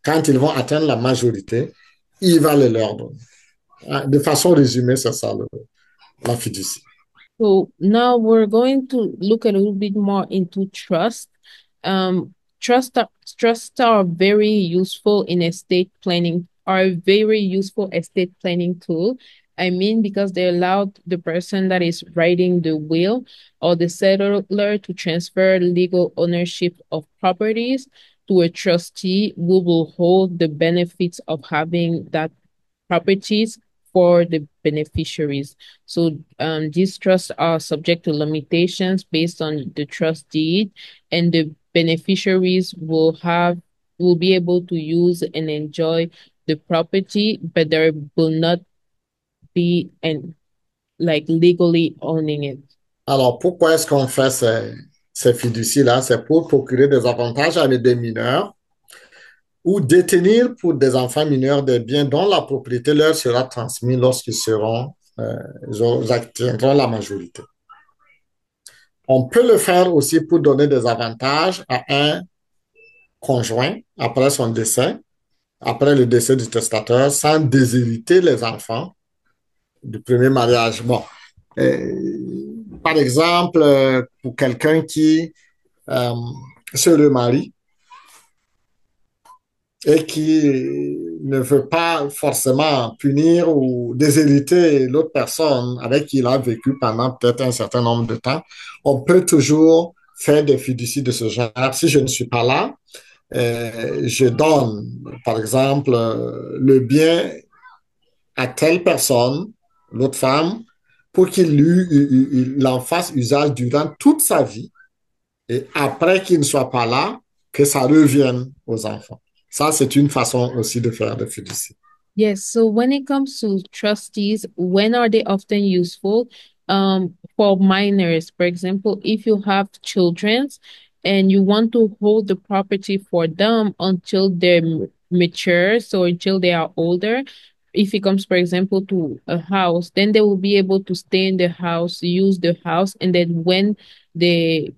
B: Quand ils vont atteindre la majorité, il va les leur donner. De façon résumée, c'est ça la fiducie.
A: So now we're going to look a little bit more into trust. Um, trust trusts are very useful in estate planning, are a very useful estate planning tool. I mean, because they allow the person that is writing the will or the settler to transfer legal ownership of properties to a trustee who will hold the benefits of having that properties for the beneficiaries. So these trusts are subject to limitations based on the trust deed, and the beneficiaries will be able to use and enjoy the property, but there will not be and like legally owning it.
B: Alors, pourquoi est-ce qu'on fait ces fiducies-là? C'est pour procurer des avantages à des mineurs ou détenir pour des enfants mineurs des biens dont la propriété leur sera transmise lorsqu'ils seront, ils atteindront la majorité. On peut le faire aussi pour donner des avantages à un conjoint après son décès, après le décès du testateur, sans déshériter les enfants du premier mariage. Bon, euh, par exemple, pour quelqu'un qui euh, se remarie et qui ne veut pas forcément punir ou déshériter l'autre personne avec qui il a vécu pendant peut-être un certain nombre de temps, on peut toujours faire des fiducies de ce genre. Si je ne suis pas là, je donne, par exemple, le bien à telle personne, l'autre femme, pour qu'il en fasse usage durant toute sa vie et après qu'il ne soit pas là, que ça revienne aux enfants. Ça, c'est une façon aussi de faire des fiducies.
A: Yes, so when it comes to trustees, when are they often useful? For minors, for example, if you have children and you want to hold the property for them until they're mature, so until they are older, if it comes, for example, to a house, then they will be able to stay in the house, use the house, and then when they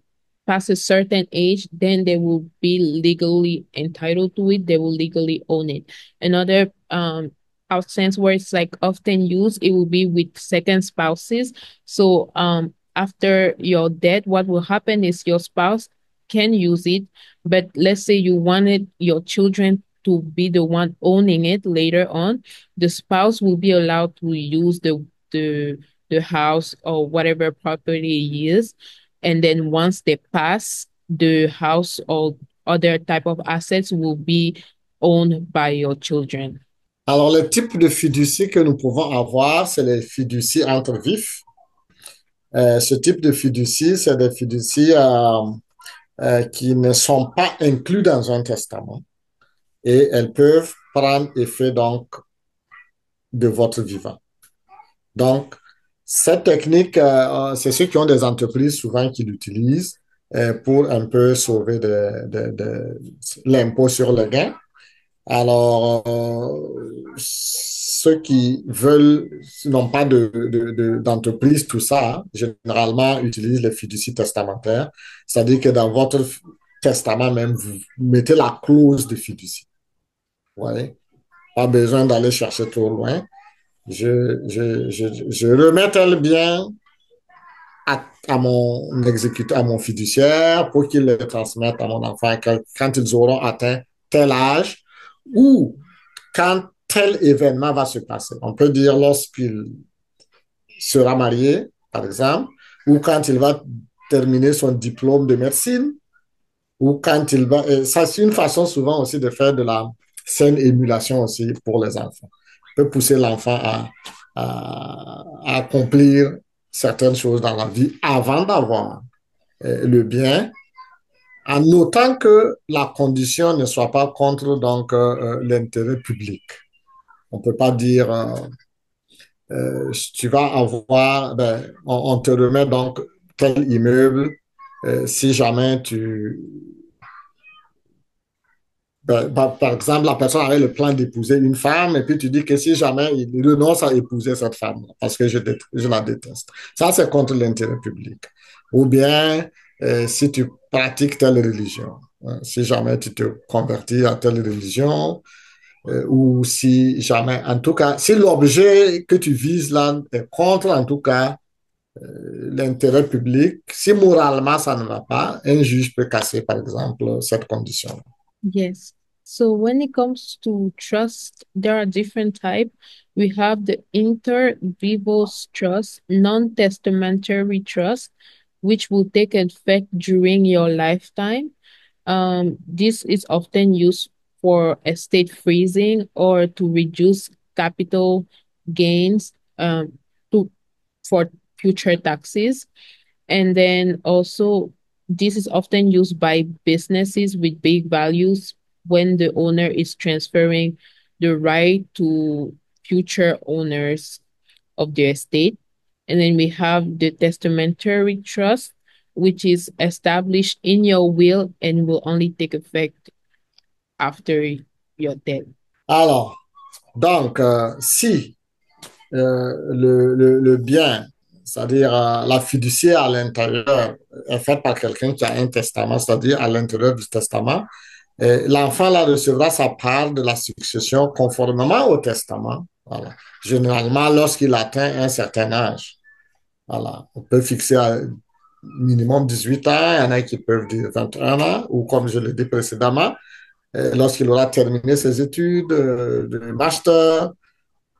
A: pass a certain age, then they will be legally entitled to it. They will legally own it. Another sense where it's like often used, it will be with second spouses. So after your death, what will happen is your spouse can use it, but let's say you wanted your children to be the one owning it later on, the spouse will be allowed to use the house or whatever property it is. And then once they pass, the house or other type of assets will be owned by your children.
B: Alors, le type de fiducie que nous pouvons avoir, c'est les fiducies entre vifs. Ce type de fiducie, c'est des fiducies qui ne sont pas inclus dans un testament et elles peuvent prendre effet donc de votre vivant. Donc, cette technique, c'est ceux qui ont des entreprises souvent qui l'utilisent pour un peu sauver l'impôt sur le gain. Alors, ceux qui veulent, n'ont pas d'entreprise, tout ça, hein, généralement utilisent les fiducies testamentaires. C'est-à-dire que dans votre testament même, vous mettez la clause de fiducie. Vous voyez? Pas besoin d'aller chercher trop loin. Je remets tel bien à mon exécuteur, à mon fiduciaire pour qu'il le transmette à mon enfant quand ils auront atteint tel âge ou quand tel événement va se passer. On peut dire lorsqu'il sera marié, par exemple, ou quand il va terminer son diplôme de médecine, ou quand il va... Ça, c'est une façon souvent aussi de faire de la saine émulation aussi pour les enfants. On peut pousser l'enfant à accomplir certaines choses dans la vie avant d'avoir le bien, en notant que la condition ne soit pas contre donc l'intérêt public. On ne peut pas dire tu vas avoir, ben, on te remet donc tel immeuble si jamais tu, par exemple, la personne avait le plan d'épouser une femme et puis tu dis que si jamais il renonce à épouser cette femme parce que je la déteste. Ça, c'est contre l'intérêt public. Ou bien, si tu pratiques telle religion, hein, si jamais tu te convertis à telle religion, ou si jamais, en tout cas, si l'objet que tu vises là est contre, en tout cas, l'intérêt public, si moralement ça ne va pas, un juge peut casser, par exemple, cette condition.
A: Yes. So when it comes to trust, there are different type. We have the inter vivos trust, non-testamentary trust, which will take effect during your lifetime. This is often used for estate freezing or to reduce capital gains to for future taxes. And then also, this is often used by businesses with big values when the owner is transferring the right to future owners of the estate. And then we have the testamentary trust, which is established in your will and will only take effect after your death.
B: Alors, donc, si le bien, c'est-à-dire la fiduciaire à l'intérieur est faite par quelqu'un qui a un testament, c'est-à-dire à l'intérieur du testament, l'enfant là recevra sa part de la succession conformément au testament. Voilà. Généralement, lorsqu'il atteint un certain âge. Voilà. On peut fixer à minimum 18 ans, il y en a qui peuvent dire 21 ans, ou comme je l'ai dit précédemment, lorsqu'il aura terminé ses études de master,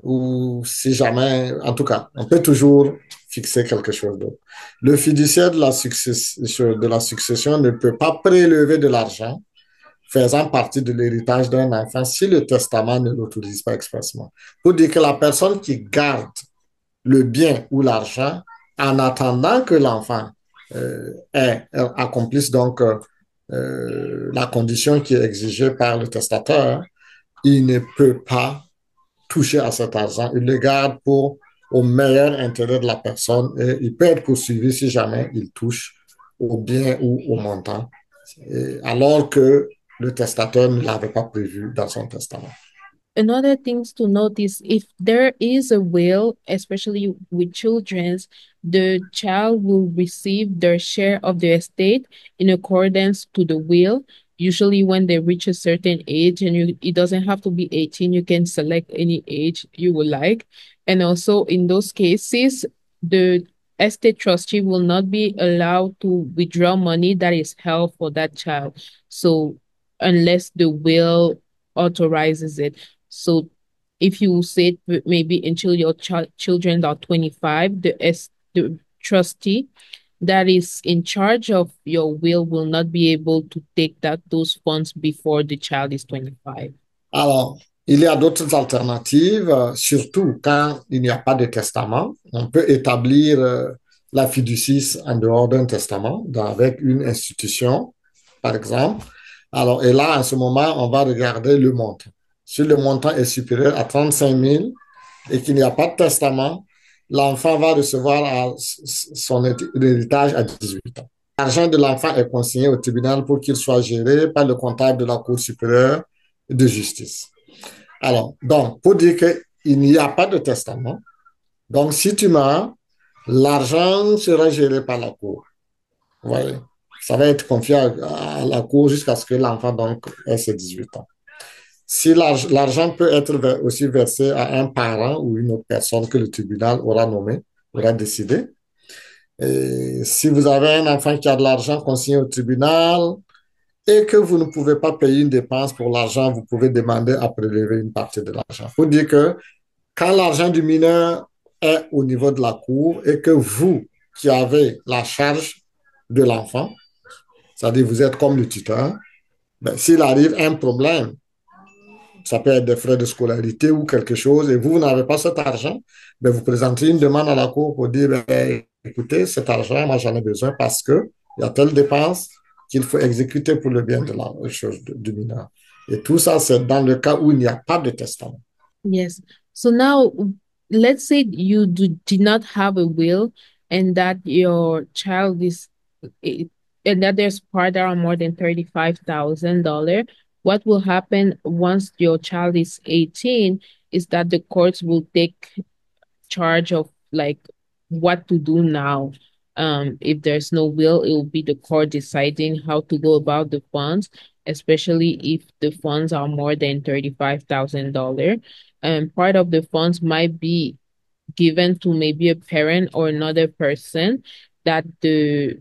B: ou si jamais, en tout cas, on peut toujours fixer quelque chose d'autre. Le fiduciaire de la succession ne peut pas prélever de l'argent faisant partie de l'héritage d'un enfant si le testament ne l'autorise pas expressement. Pour dire que la personne qui garde le bien ou l'argent en attendant que l'enfant accomplisse donc la condition qui est exigée par le testateur, il ne peut pas toucher à cet argent. Il le garde pour au meilleur intérêt de la personne et il peut être poursuivi si jamais il touche au bien ou au montant, alors que le testateur ne l'avait pas prévu dans son testament.
A: Another things to notice, if there is a will, especially with children's, the child will receive their share of the estate in accordance to the will. Usually when they reach a certain age, and it doesn't have to be 18, you can select any age you would like. And also in those cases, the estate trustee will not be allowed to withdraw money that is held for that child. So unless the will authorizes it. So if you say maybe until your children are 25, the trustee that is in charge of your will not be able to take those funds before the child is 25.
B: Alors, il y a d'autres alternatives, surtout quand il n'y a pas de testament. On peut établir la fiducie en dehors d'un testament avec une institution, par exemple. Alors, et là, en ce moment, on va regarder le montant. Si le montant est supérieur à 35 000 et qu'il n'y a pas de testament, l'enfant va recevoir son héritage à 18 ans. L'argent de l'enfant est consigné au tribunal pour qu'il soit géré par le comptable de la Cour supérieure de justice. Alors, donc, pour dire qu'il n'y a pas de testament, donc si tu meurs, l'argent sera géré par la Cour. Vous voyez, ça va être confié à la Cour jusqu'à ce que l'enfant donc ait ses 18 ans. Si l'argent peut être aussi versé à un parent ou une autre personne que le tribunal aura nommé, aura décidé. Et si vous avez un enfant qui a de l'argent consigné au tribunal et que vous ne pouvez pas payer une dépense pour l'argent, vous pouvez demander à prélever une partie de l'argent. Il faut dire que quand l'argent du mineur est au niveau de la cour et que vous, qui avez la charge de l'enfant, c'est-à-dire vous êtes comme le tuteur, ben, s'il arrive un problème, ça peut être des frais de scolarité ou quelque chose, et vous n'avez pas cet argent, ben, vous présentez une demande à la cour pour dire, ben, écoutez, cet argent, moi j'en ai besoin parce que il y a telle dépense qu'il faut exécuter pour le bien de la chose du mineur. Et tout ça, c'est dans le cas où il n'y a pas de testament.
A: Yes. So now, let's say did not have a will and that your child is, eh, and that there's part that are more than $35,000. What will happen once your child is 18 is that the courts will take charge of like what to do now. If there's no will, it will be the court deciding how to go about the funds, especially if the funds are more than $35,000. Part of the funds might be given to maybe a parent or another person that the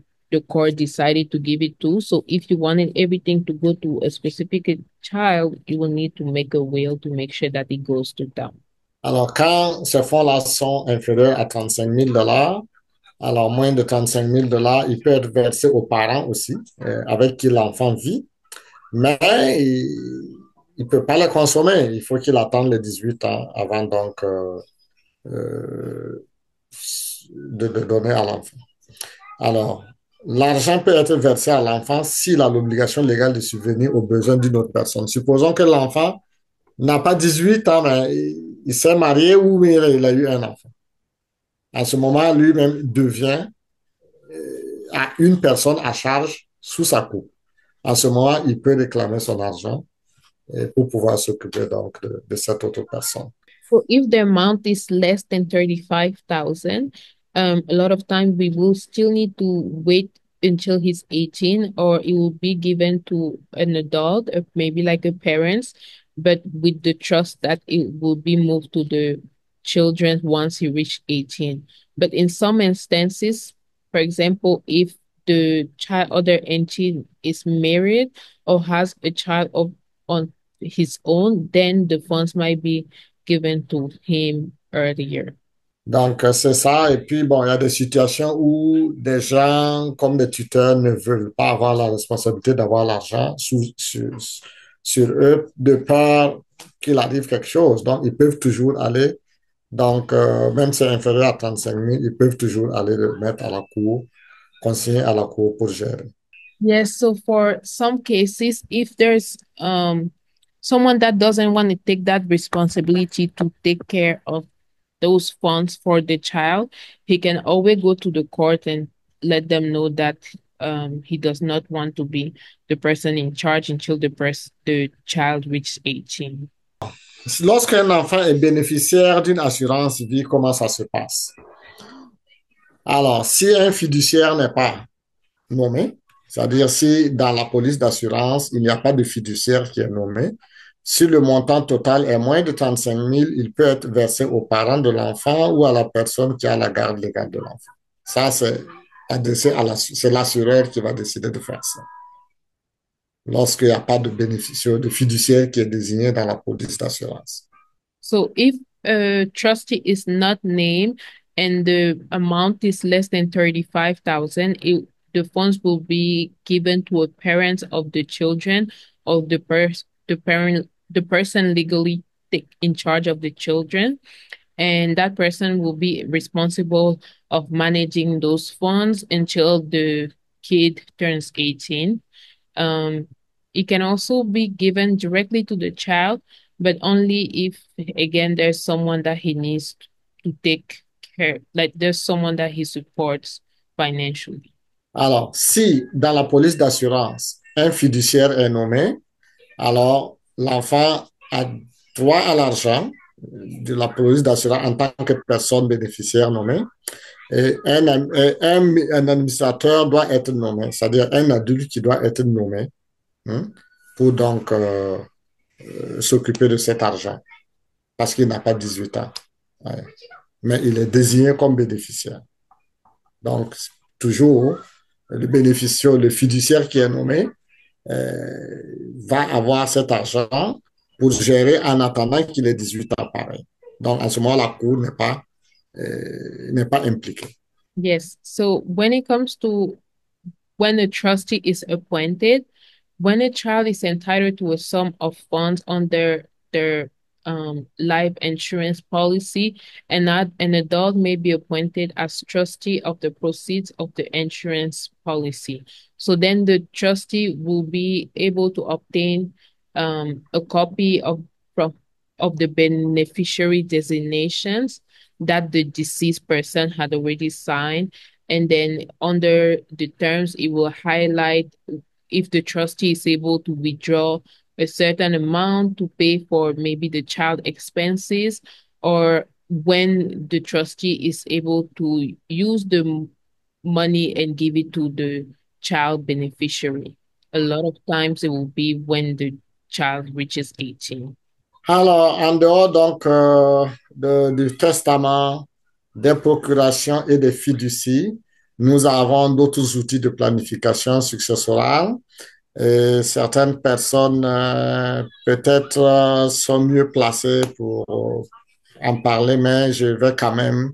A: court decided to give it to. So if you wanted everything to go to a specific child, you will need to make a will to make sure that it goes to them.
B: Alors, quand ces fonds-là sont inférieurs à 35 000 $, alors moins de 35 000 $, il peut être versé aux parents aussi, avec qui l'enfant vit, mais il ne peut pas les consommer. Il faut qu'il attende les 18 ans avant donc euh, de donner à l'enfant. Alors, l'argent peut être versé à l'enfant s'il a l'obligation légale de subvenir aux besoins d'une autre personne. Supposons que l'enfant n'a pas 18 ans, mais il s'est marié ou il a eu un enfant. À ce moment, lui-même devient à une personne à charge sous sa coupe. À ce moment, il peut réclamer son argent pour pouvoir s'occuper donc de cette autre personne.
A: So if the amount is less than 35,000, a lot of time we will still need to wait until he's 18, or it will be given to an adult, or maybe like a parents, but with the trust that it will be moved to the children once he reached 18. But in some instances, for example, if the child other entity is married or has a child of on his own, then the funds might be given to him earlier.
B: Donc, c'est ça. Et puis, bon, il y a des situations où des gens, comme des tuteurs, ne veulent pas avoir la responsabilité d'avoir l'argent sur eux de peur qu'il arrive quelque chose. Donc, ils peuvent toujours aller. Donc, même si c'est inférieur à 35 000, ils peuvent toujours aller le mettre à la cour, consigner à la cour pour gérer.
A: Yes, so for some cases, if there's someone that doesn't want to take that responsibility to take care of those funds for the child, he can always go to the court and let them know that he does not want to be the person in charge until the child reaches 18.
B: Lorsqu'un enfant est bénéficiaire d'une assurance vie, comment ça se passe? Alors, si un fiduciaire n'est pas nommé, c'est-à-dire si dans la police d'assurance, il n'y a pas de fiduciaire qui est nommé, si le montant total est moins de 35 000, il peut être versé aux parents de l'enfant ou à la personne qui a la garde légale de l'enfant. Ça, c'est l'assureur qui va décider de faire ça. Lorsqu'il n'y a pas de bénéficiaire, de fiduciaire qui est désigné dans la police d'assurance.
A: So if a trustee is not named and the amount is less than 35,000, the funds will be given to a parent of the children of the person legally in charge of the children, and that person will be responsible of managing those funds until the kid turns 18. Um, it can also be given directly to the child, but only if, again, there's someone that he needs to take care, like there's someone that he supports financially.
B: Alors, si dans la police d'assurance, un fiduciaire est nommé, alors l'enfant a droit à l'argent de la police d'assurance en tant que personne bénéficiaire nommée. Et un administrateur doit être nommé, c'est-à-dire un adulte qui doit être nommé hein, pour donc s'occuper de cet argent parce qu'il n'a pas 18 ans. Ouais. Mais il est désigné comme bénéficiaire. Donc, toujours le bénéficiaire, le fiduciaire qui est nommé euh, va avoir cet argent pour gérer en attendant qu'il ait 18 ans pareil. Donc, à ce moment, la Cour n'est pas impliquée.
A: Yes. So when it comes to when a trustee is appointed, when a child is entitled to a sum of funds under their life insurance policy, and not an adult may be appointed as trustee of the proceeds of the insurance policy. So then the trustee will be able to obtain a copy from of the beneficiary designations that the deceased person had already signed, and then under the terms, it will highlight if the trustee is able to withdraw a certain amount to pay for maybe the child expenses, or when the trustee is able to use the money and give it to the child beneficiary. A lot of times it will be when the child reaches 18.
B: Alors, en dehors donc du testament, des procurations et des fiducies, nous avons d'autres outils de planification successorale. Et certaines personnes peut-être sont mieux placées pour en parler, mais je vais quand même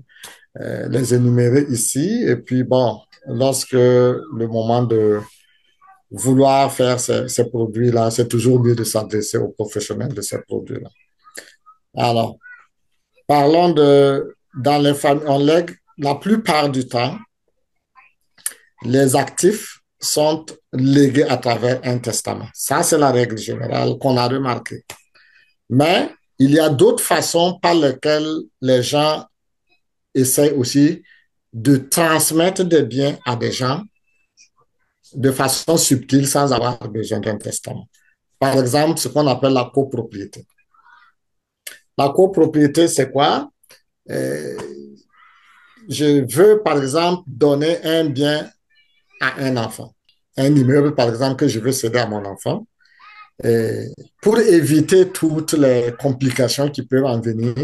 B: les énumérer ici. Et puis bon, lorsque le moment de vouloir faire ces produits-là, c'est toujours mieux de s'adresser aux professionnels de ces produits-là. Alors, parlons dans les familles, on lègue la plupart du temps, les actifs sont légués à travers un testament. Ça, c'est la règle générale qu'on a remarquée. Mais il y a d'autres façons par lesquelles les gens essayent aussi de transmettre des biens à des gens de façon subtile sans avoir besoin d'un testament. Par exemple, ce qu'on appelle la copropriété. La copropriété, c'est quoi? Euh, je veux, par exemple, donner un bien à un enfant. Un immeuble, par exemple, que je veux céder à mon enfant. Et pour éviter toutes les complications qui peuvent en venir,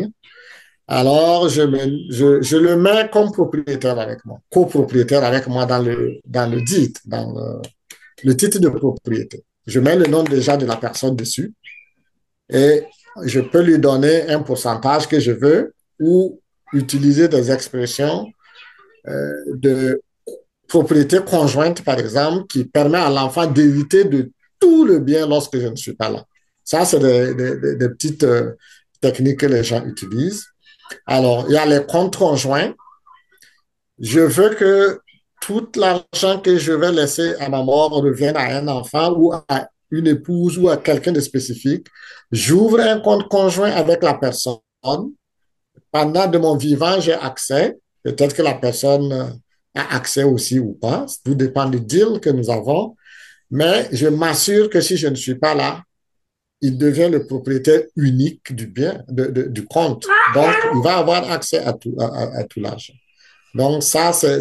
B: alors je le mets comme propriétaire avec moi, copropriétaire avec moi dans le DIT, dans le titre de propriété. Je mets le nom déjà de la personne dessus et je peux lui donner un pourcentage que je veux ou utiliser des expressions de propriété conjointe, par exemple, qui permet à l'enfant d'hériter de tout le bien lorsque je ne suis pas là. Ça, c'est des petites techniques que les gens utilisent. Alors, il y a les comptes conjoints. Je veux que tout l'argent que je vais laisser à ma mort revienne à un enfant ou à une épouse ou à quelqu'un de spécifique. J'ouvre un compte conjoint avec la personne. Pendant de mon vivant, j'ai accès. Peut-être que la personne a accès aussi ou pas. Tout dépend du deal que nous avons. Mais je m'assure que si je ne suis pas là, il devient le propriétaire unique du bien, du compte. Donc, il va avoir accès à tout l'argent. Donc, ça, c'est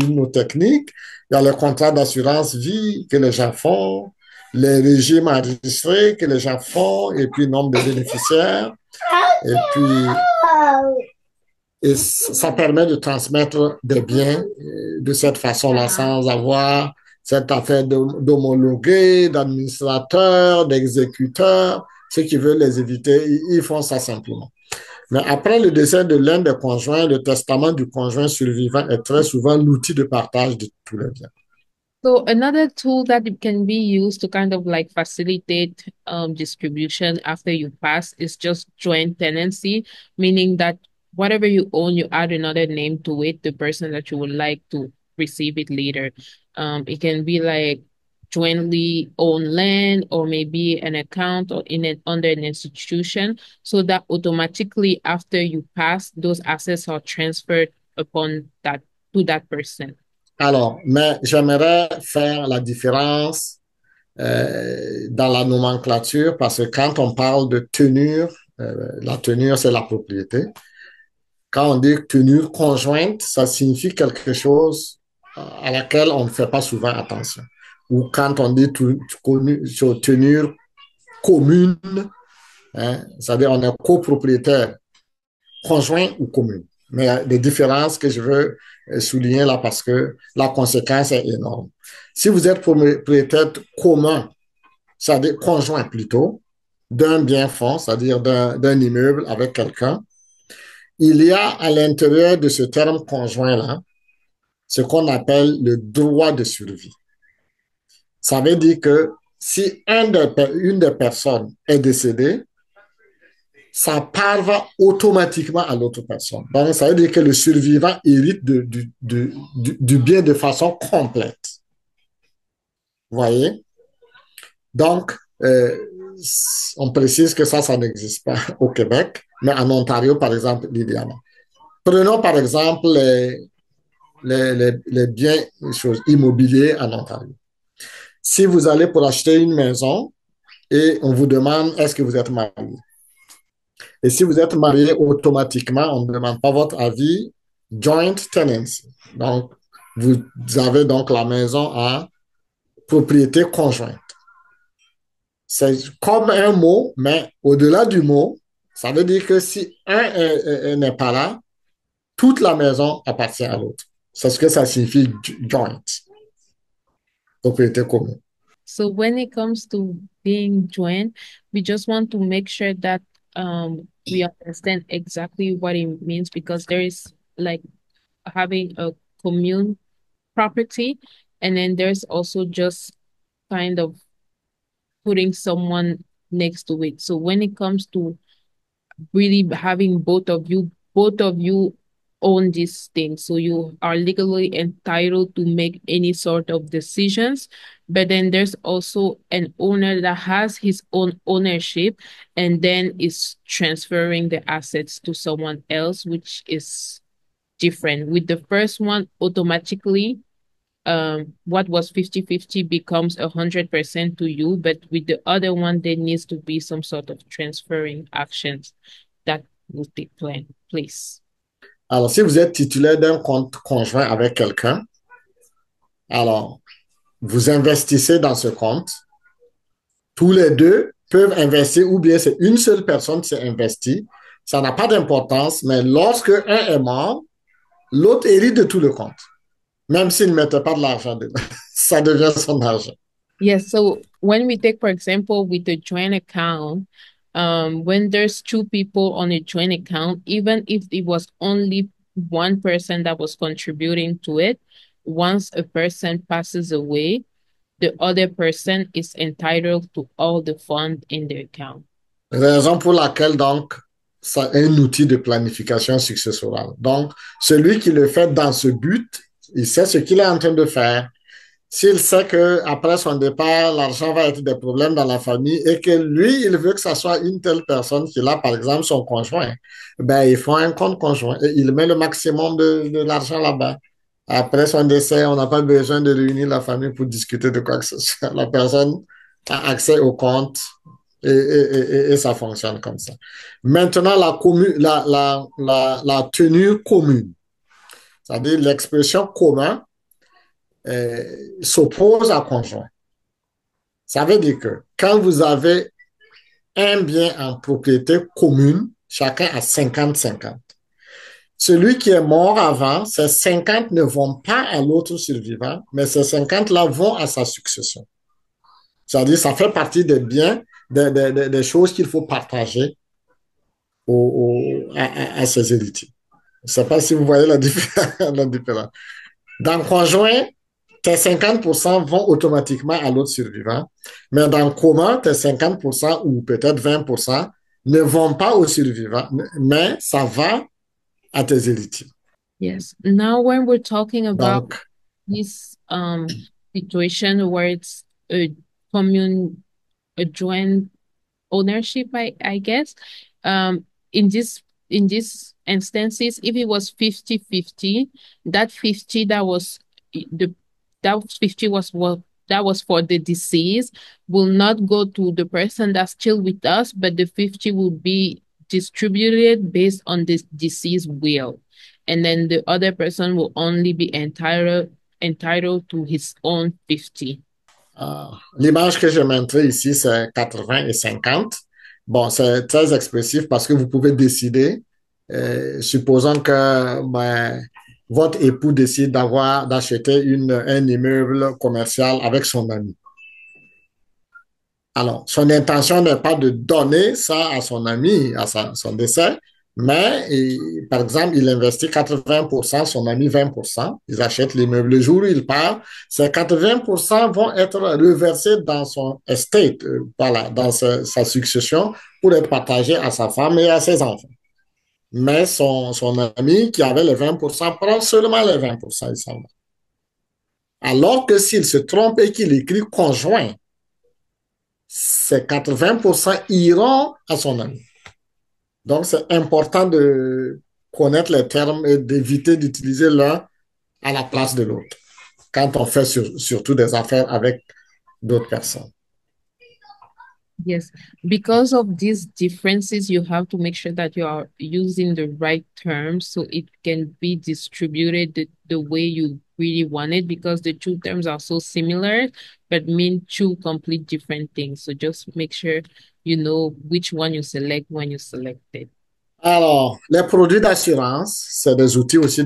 B: une autre technique. Il y a le contrat d'assurance vie que les gens font, les régimes enregistrés que les gens font, et puis nombre de bénéficiaires. Et puis, et ça permet de transmettre des biens de cette façon-là sans avoir cette affaire d'homologuer, d'administrateur, d'exécuteur. Ceux qui veulent les éviter, ils font ça simplement. Mais après le décès de l'un des conjoints, le testament du conjoint survivant est très souvent l'outil de partage de tous les biens.
A: So another tool that can be used to kind of like facilitate distribution after you pass is just joint tenancy, meaning that whatever you own, you add another name to it, the person that you would like to receive it later. It can be like jointly owned land or maybe an account or in it under an institution, so that automatically after you pass, those assets are transferred upon that to that person.
B: Alors, mais j'aimerais faire la différence dans la nomenclature parce que quand on parle de tenure, la tenure, c'est la propriété. Quand on dit tenure conjointe, ça signifie quelque chose à laquelle on ne fait pas souvent attention. Ou quand on dit tenure commune, hein, c'est-à-dire on est copropriétaire conjoint ou commune. Mais il y a des différences que je veux souligner là parce que la conséquence est énorme. Si vous êtes propriétaire commun, c'est-à-dire conjoint plutôt, d'un bien fonds, c'est-à-dire d'un immeuble avec quelqu'un, il y a à l'intérieur de ce terme conjoint-là ce qu'on appelle le droit de survie. Ça veut dire que si une des personnes est décédée, sa part va automatiquement à l'autre personne. Donc, ça veut dire que le survivant hérite du bien de façon complète. Vous voyez? Donc, on précise que ça n'existe pas au Québec, mais en Ontario, par exemple, l'idéalement. Prenons par exemple les biens, les choses immobiliers en Ontario. Si vous allez pour acheter une maison et on vous demande est-ce que vous êtes marié? Et si vous êtes marié, automatiquement, on ne demande pas votre avis. Joint tenancy. Donc, vous avez donc la maison à propriété conjointe. C'est comme un mot, mais au-delà du mot, ça veut dire que si un n'est pas là, toute la maison appartient à l'autre. C'est ce que ça signifie joint, propriété commune.
A: So when it comes to being joined, we just want to make sure that we understand exactly what it means because there is like having a commune property, and then there's also just kind of putting someone next to it. So when it comes to really having both of you own this thing. So you are legally entitled to make any sort of decisions. But then there's also an owner that has his own ownership and then is transferring the assets to someone else, which is different. With the first one, automatically what was 50-50 becomes 100% to you, but with the other one, there needs to be some sort of transferring actions that will take place.
B: Alors, si vous êtes titulaire d'un compte conjoint avec quelqu'un, alors vous investissez dans ce compte. Tous les deux peuvent investir ou bien c'est une seule personne qui s'est investie. Ça n'a pas d'importance, mais lorsque un est mort, l'autre hérite de tout le compte. Même s'il ne mettait pas de l'argent dedans, ça devient son argent.
A: Yes, so when we take, for example, with the joint account, when there's two people on a joint account, even if it was only one person that was contributing to it, once a person passes away, the other person is entitled to all the funds in the account.
B: Raison pour laquelle, donc, c'est un outil de planification successorale. Donc, celui qui le fait dans ce but, il sait ce qu'il est en train de faire. S'il sait qu'après son départ, l'argent va être des problèmes dans la famille et que lui, il veut que ça soit une telle personne qui a, par exemple, son conjoint, ben, il faut un compte conjoint et il met le maximum de l'argent là-bas. Après son décès, on n'a pas besoin de réunir la famille pour discuter de quoi que ce soit. La personne a accès au compte et ça fonctionne comme ça. Maintenant, la tenue commune, c'est-à-dire l'expression commun, s'oppose à conjoint. Ça veut dire que quand vous avez un bien en propriété commune, chacun a 50-50. Celui qui est mort avant, ces 50 ne vont pas à l'autre survivant, mais ces 50-là vont à sa succession. C'est-à-dire ça fait partie des biens, des choses qu'il faut partager à ses héritiers. Je ne sais pas si vous voyez la différence. Dans le conjoint, tes 50% vont automatiquement à l'autre survivant, mais dans le commun, tes 50% ou peut-être 20% ne vont pas au survivant, mais ça va à tes héritiers.
A: Yes. Now, when we're talking about
B: Donc,
A: this situation where it's a commune, a joint ownership, I guess, um, in this instances, if it was 50-50, that 50 the that 50 was what that was for the deceased will not go to the person that's still with us, but the 50 will be distributed based on this deceased will. And then the other person will only be entitled to his own 50.
B: l'image que je montrais ici, c'est 80 et 50. Bon, c'est très expressif parce que vous pouvez décider Supposons que votre époux décide d'acheter un immeuble commercial avec son ami. Alors, son intention n'est pas de donner ça à son ami, son décès, mais par exemple, il investit 80%, son ami 20%, ils achètent l'immeuble. Le jour où il part, ces 80% vont être reversés dans son estate, voilà, dans sa succession, pour être partagés à sa femme et à ses enfants. Mais son ami qui avait les 20% prend seulement les 20%, il s'en va. Alors que s'il se trompe et qu'il écrit conjoint, ces 80% iront à son ami. Donc, c'est important de connaître les termes et d'éviter d'utiliser l'un à la place de l'autre quand on fait surtout des affaires avec d'autres personnes.
A: Yes, because of these differences, you have to make sure that you are using the right terms so it can be distributed the way you really want it, because the two terms are so similar but mean two complete different things. So just make sure you know which one you select when you select it.
B: Alors, les produits d'assurance, c'est des outils aussi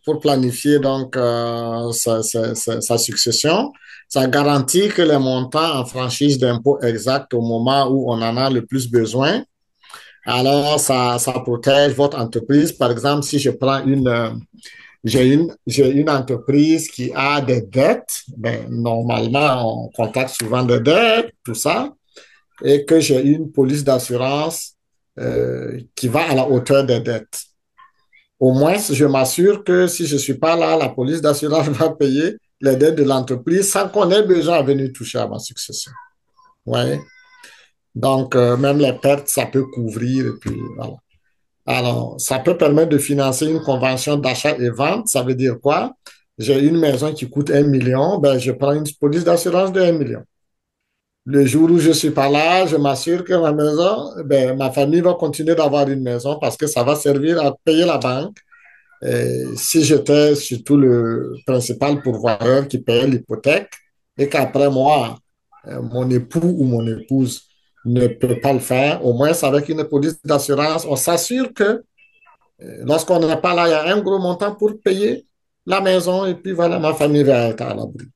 B: pour planifier donc sa succession. Ça garantit que les montants en franchise d'impôt exacts au moment où on en a le plus besoin. Alors, ça protège votre entreprise. Par exemple, si je prends j'ai une entreprise qui a des dettes, ben, normalement, on contacte souvent des dettes, tout ça, et que j'ai une police d'assurance qui va à la hauteur des dettes. Au moins, je m'assure que si je ne suis pas là, la police d'assurance va payer les dettes de l'entreprise sans qu'on ait besoin de venir toucher à ma succession. Ouais. Donc, même les pertes, ça peut couvrir. Et puis, voilà. Alors, ça peut permettre de financer une convention d'achat et vente. Ça veut dire quoi? J'ai une maison qui coûte 1 million, ben, je prends une police d'assurance de 1 million. Le jour où je suis pas là, je m'assure que ma maison, ben, ma famille va continuer d'avoir une maison parce que ça va servir à payer la banque. Et si j'étais surtout le principal pourvoyeur qui payait l'hypothèque et qu'après moi, mon époux ou mon épouse ne peut pas le faire, au moins avec une police d'assurance, on s'assure que lorsqu'on n'est pas là, il y a un gros montant pour payer la maison et puis voilà, ma famille va être à l'abri.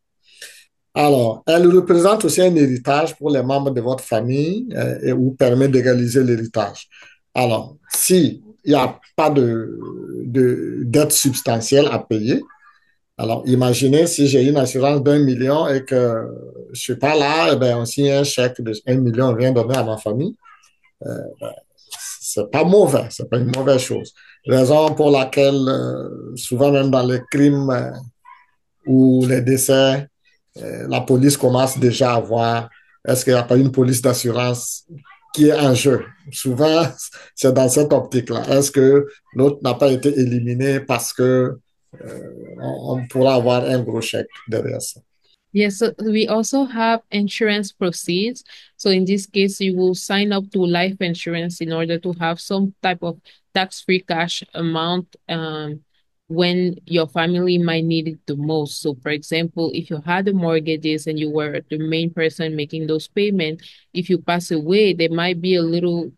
B: Alors, elle représente aussi un héritage pour les membres de votre famille et vous permet d'égaliser l'héritage. Alors, s'il n'y a pas de dette substantielle à payer, alors imaginez si j'ai une assurance d'1 million et que je ne suis pas là, eh bien, on signe un chèque de 1 million, on vient donner à ma famille. C'est pas mauvais, c'est pas une mauvaise chose. Raison pour laquelle, souvent même dans les crimes ou les décès, la police commence déjà à voir est-ce qu'il n'y a pas une police d'assurance qui est en jeu. Souvent, c'est dans cette optique-là. Est-ce que l'autre n'a pas été éliminé parce que on pourra avoir un gros chèque derrière ça?
A: Yes, so we also have insurance proceeds. So in this case, you will sign up to life insurance in order to have some type of tax-free cash amount when your family might need it the most. So for example, if you had the mortgages and you were the main person making those payments, if you pass away, there might be a little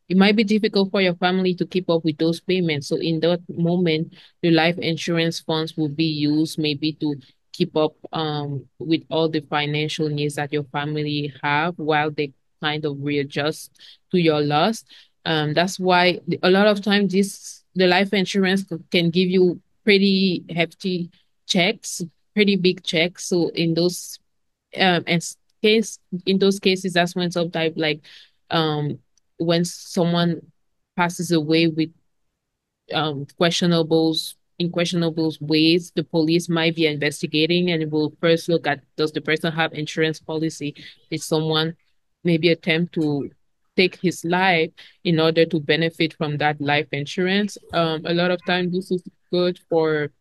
A: it might be difficult for your family to keep up with those payments. So in that moment, the life insurance funds will be used maybe to keep up with all the financial needs that your family have while they kind of readjust to your loss. That's why a lot of times the life insurance can give you pretty hefty checks, pretty big checks. So in those and case in those cases, that's when sometimes like when someone passes away with in questionable ways, the police might be investigating and will first look at does the person have insurance policy? Did someone maybe attempt to take his life in order to benefit from that life insurance? A lot of times this is good for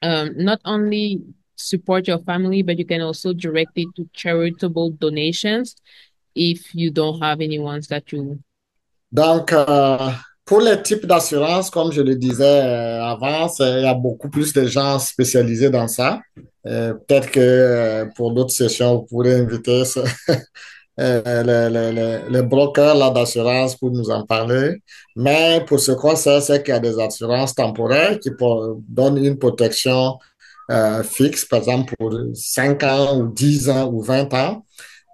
A: not only support your family, but you can also direct it to charitable donations if you don't have anyone that you.
B: Donc, pour les types d'assurance, comme je le disais avant, il y a beaucoup plus de gens spécialisés dans ça. Peut-être que pour d'autres sessions, vous pourrez inviter les brokers là, d'assurance pour nous en parler. Mais pour ce qu'on sait, c'est qu'il y a des assurances temporaires qui donnent une protection fixe, par exemple pour 5 ans ou 10 ans ou 20 ans,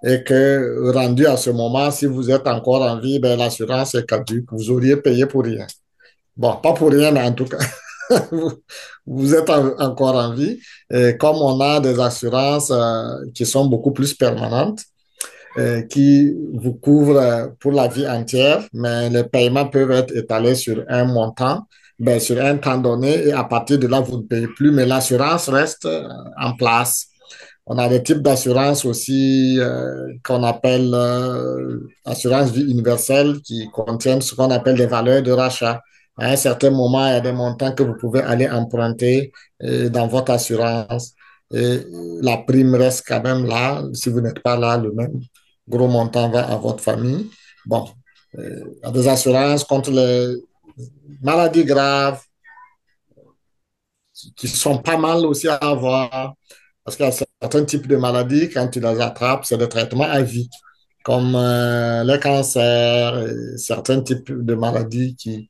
B: et que rendu à ce moment, si vous êtes encore en vie, ben, l'assurance est caduque. Vous auriez payé pour rien. Bon, pas pour rien, mais en tout cas, vous, vous êtes encore en vie. Et comme on a des assurances qui sont beaucoup plus permanentes, qui vous couvrent pour la vie entière, mais les paiements peuvent être étalés sur un montant, ben, sur un temps donné, et à partir de là, vous ne payez plus, mais l'assurance reste en place. On a des types d'assurance aussi qu'on appelle assurance vie universelle qui contiennent ce qu'on appelle des valeurs de rachat. À un certain moment, il y a des montants que vous pouvez aller emprunter dans votre assurance et la prime reste quand même là. Si vous n'êtes pas là, le même gros montant va à votre famille. Bon, il y a des assurances contre les maladies graves qui sont pas mal aussi à avoir. Parce qu'il y a certains types de maladies, quand tu les attrapes, c'est des traitements à vie, comme les cancers, et certains types de maladies qui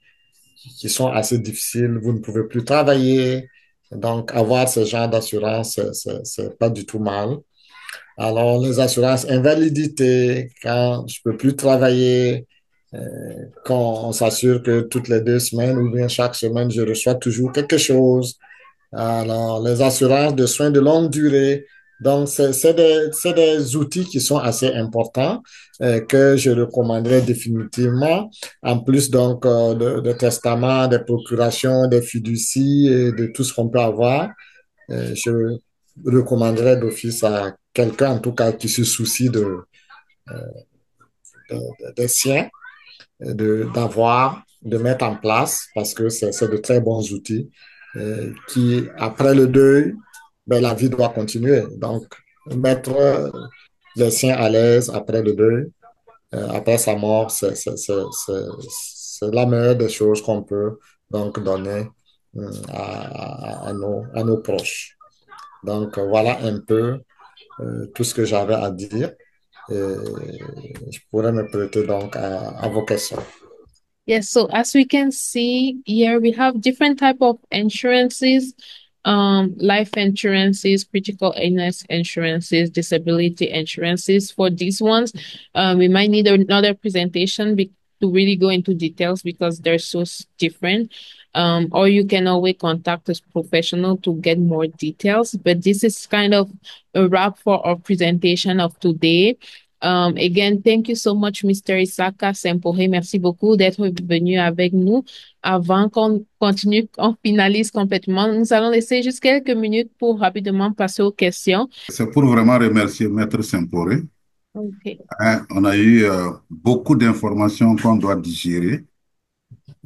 B: sont assez difficiles. Vous ne pouvez plus travailler. Donc, avoir ce genre d'assurance, c'est pas du tout mal. Alors, les assurances invalidité, quand je peux plus travailler, quand on s'assure que toutes les 2 semaines ou bien chaque semaine, je reçois toujours quelque chose. Alors, les assurances de soins de longue durée. Donc, c'est des outils qui sont assez importants que je recommanderais définitivement. En plus, donc, de testaments, des procurations, des fiducies et de tout ce qu'on peut avoir, je recommanderais d'office à quelqu'un, en tout cas, qui se soucie des siens, de mettre en place, parce que c'est de très bons outils qui, après le deuil, ben, la vie doit continuer. Donc, mettre les siens à l'aise après le deuil, après sa mort, c'est la meilleure des choses qu'on peut donc donner à nos proches. Donc, voilà un peu tout ce que j'avais à dire. Et je pourrais me prêter donc à vos questions.
A: Yes, so as we can see here, we have different type of insurances, life insurances, critical illness insurances, disability insurances. For these ones, we might need another presentation to really go into details because they're so different. Or you can always contact a professional to get more details. But this is kind of a wrap for our presentation of today. Again, thank you so much, Mr. Isaka Sempore. Merci beaucoup d'être venu avec nous. Avant qu'on continue, qu'on finalise complètement, nous allons laisser juste quelques minutes pour rapidement passer aux questions.
C: C'est pour vraiment remercier Maître Sempore.
A: OK.
C: Hein, on a eu beaucoup d'informations qu'on doit digérer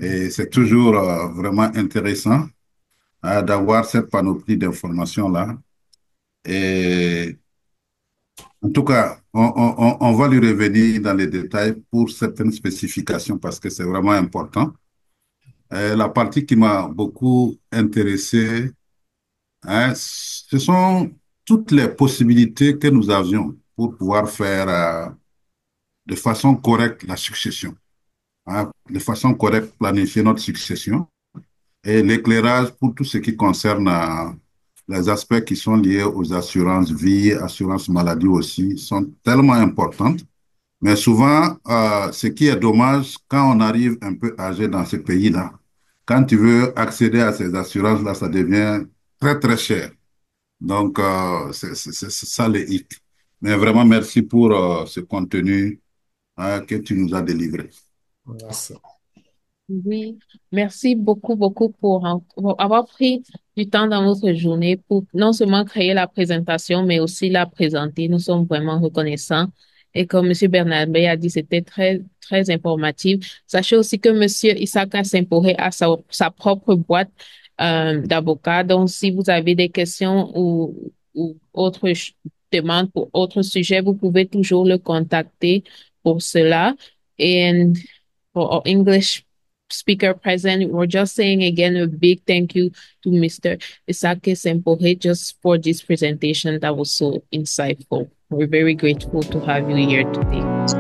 C: et c'est toujours vraiment intéressant d'avoir cette panoplie d'informations-là. Et en tout cas, on va lui revenir dans les détails pour certaines spécifications parce que c'est vraiment important. La partie qui m'a beaucoup intéressé, hein, ce sont toutes les possibilités que nous avions pour pouvoir faire de façon correcte la succession, hein, de façon correcte planifier notre succession et l'éclairage pour tout ce qui concerne les aspects qui sont liés aux assurances vie, assurances maladie aussi, sont tellement importantes. Mais souvent, ce qui est dommage, quand on arrive un peu âgé dans ce pays-là, quand tu veux accéder à ces assurances-là, ça devient très, très cher. Donc, c'est ça le hic. Mais vraiment, merci pour ce contenu que tu nous as délivré.
B: Merci.
A: Oui, merci beaucoup, beaucoup pour avoir pris du temps dans votre journée pour non seulement créer la présentation, mais aussi la présenter. Nous sommes vraiment reconnaissants. Et comme Monsieur Bernabé a dit, c'était très, très informatif. Sachez aussi que Monsieur Isaka Sempore a sa propre boîte d'avocats. Donc, si vous avez des questions ou autres demandes pour autres sujets, vous pouvez toujours le contacter pour cela. And for our English speaker present, we're just saying again a big thank you to Mr. Isake Sempore just for this presentation that was so insightful. We're very grateful to have you here today.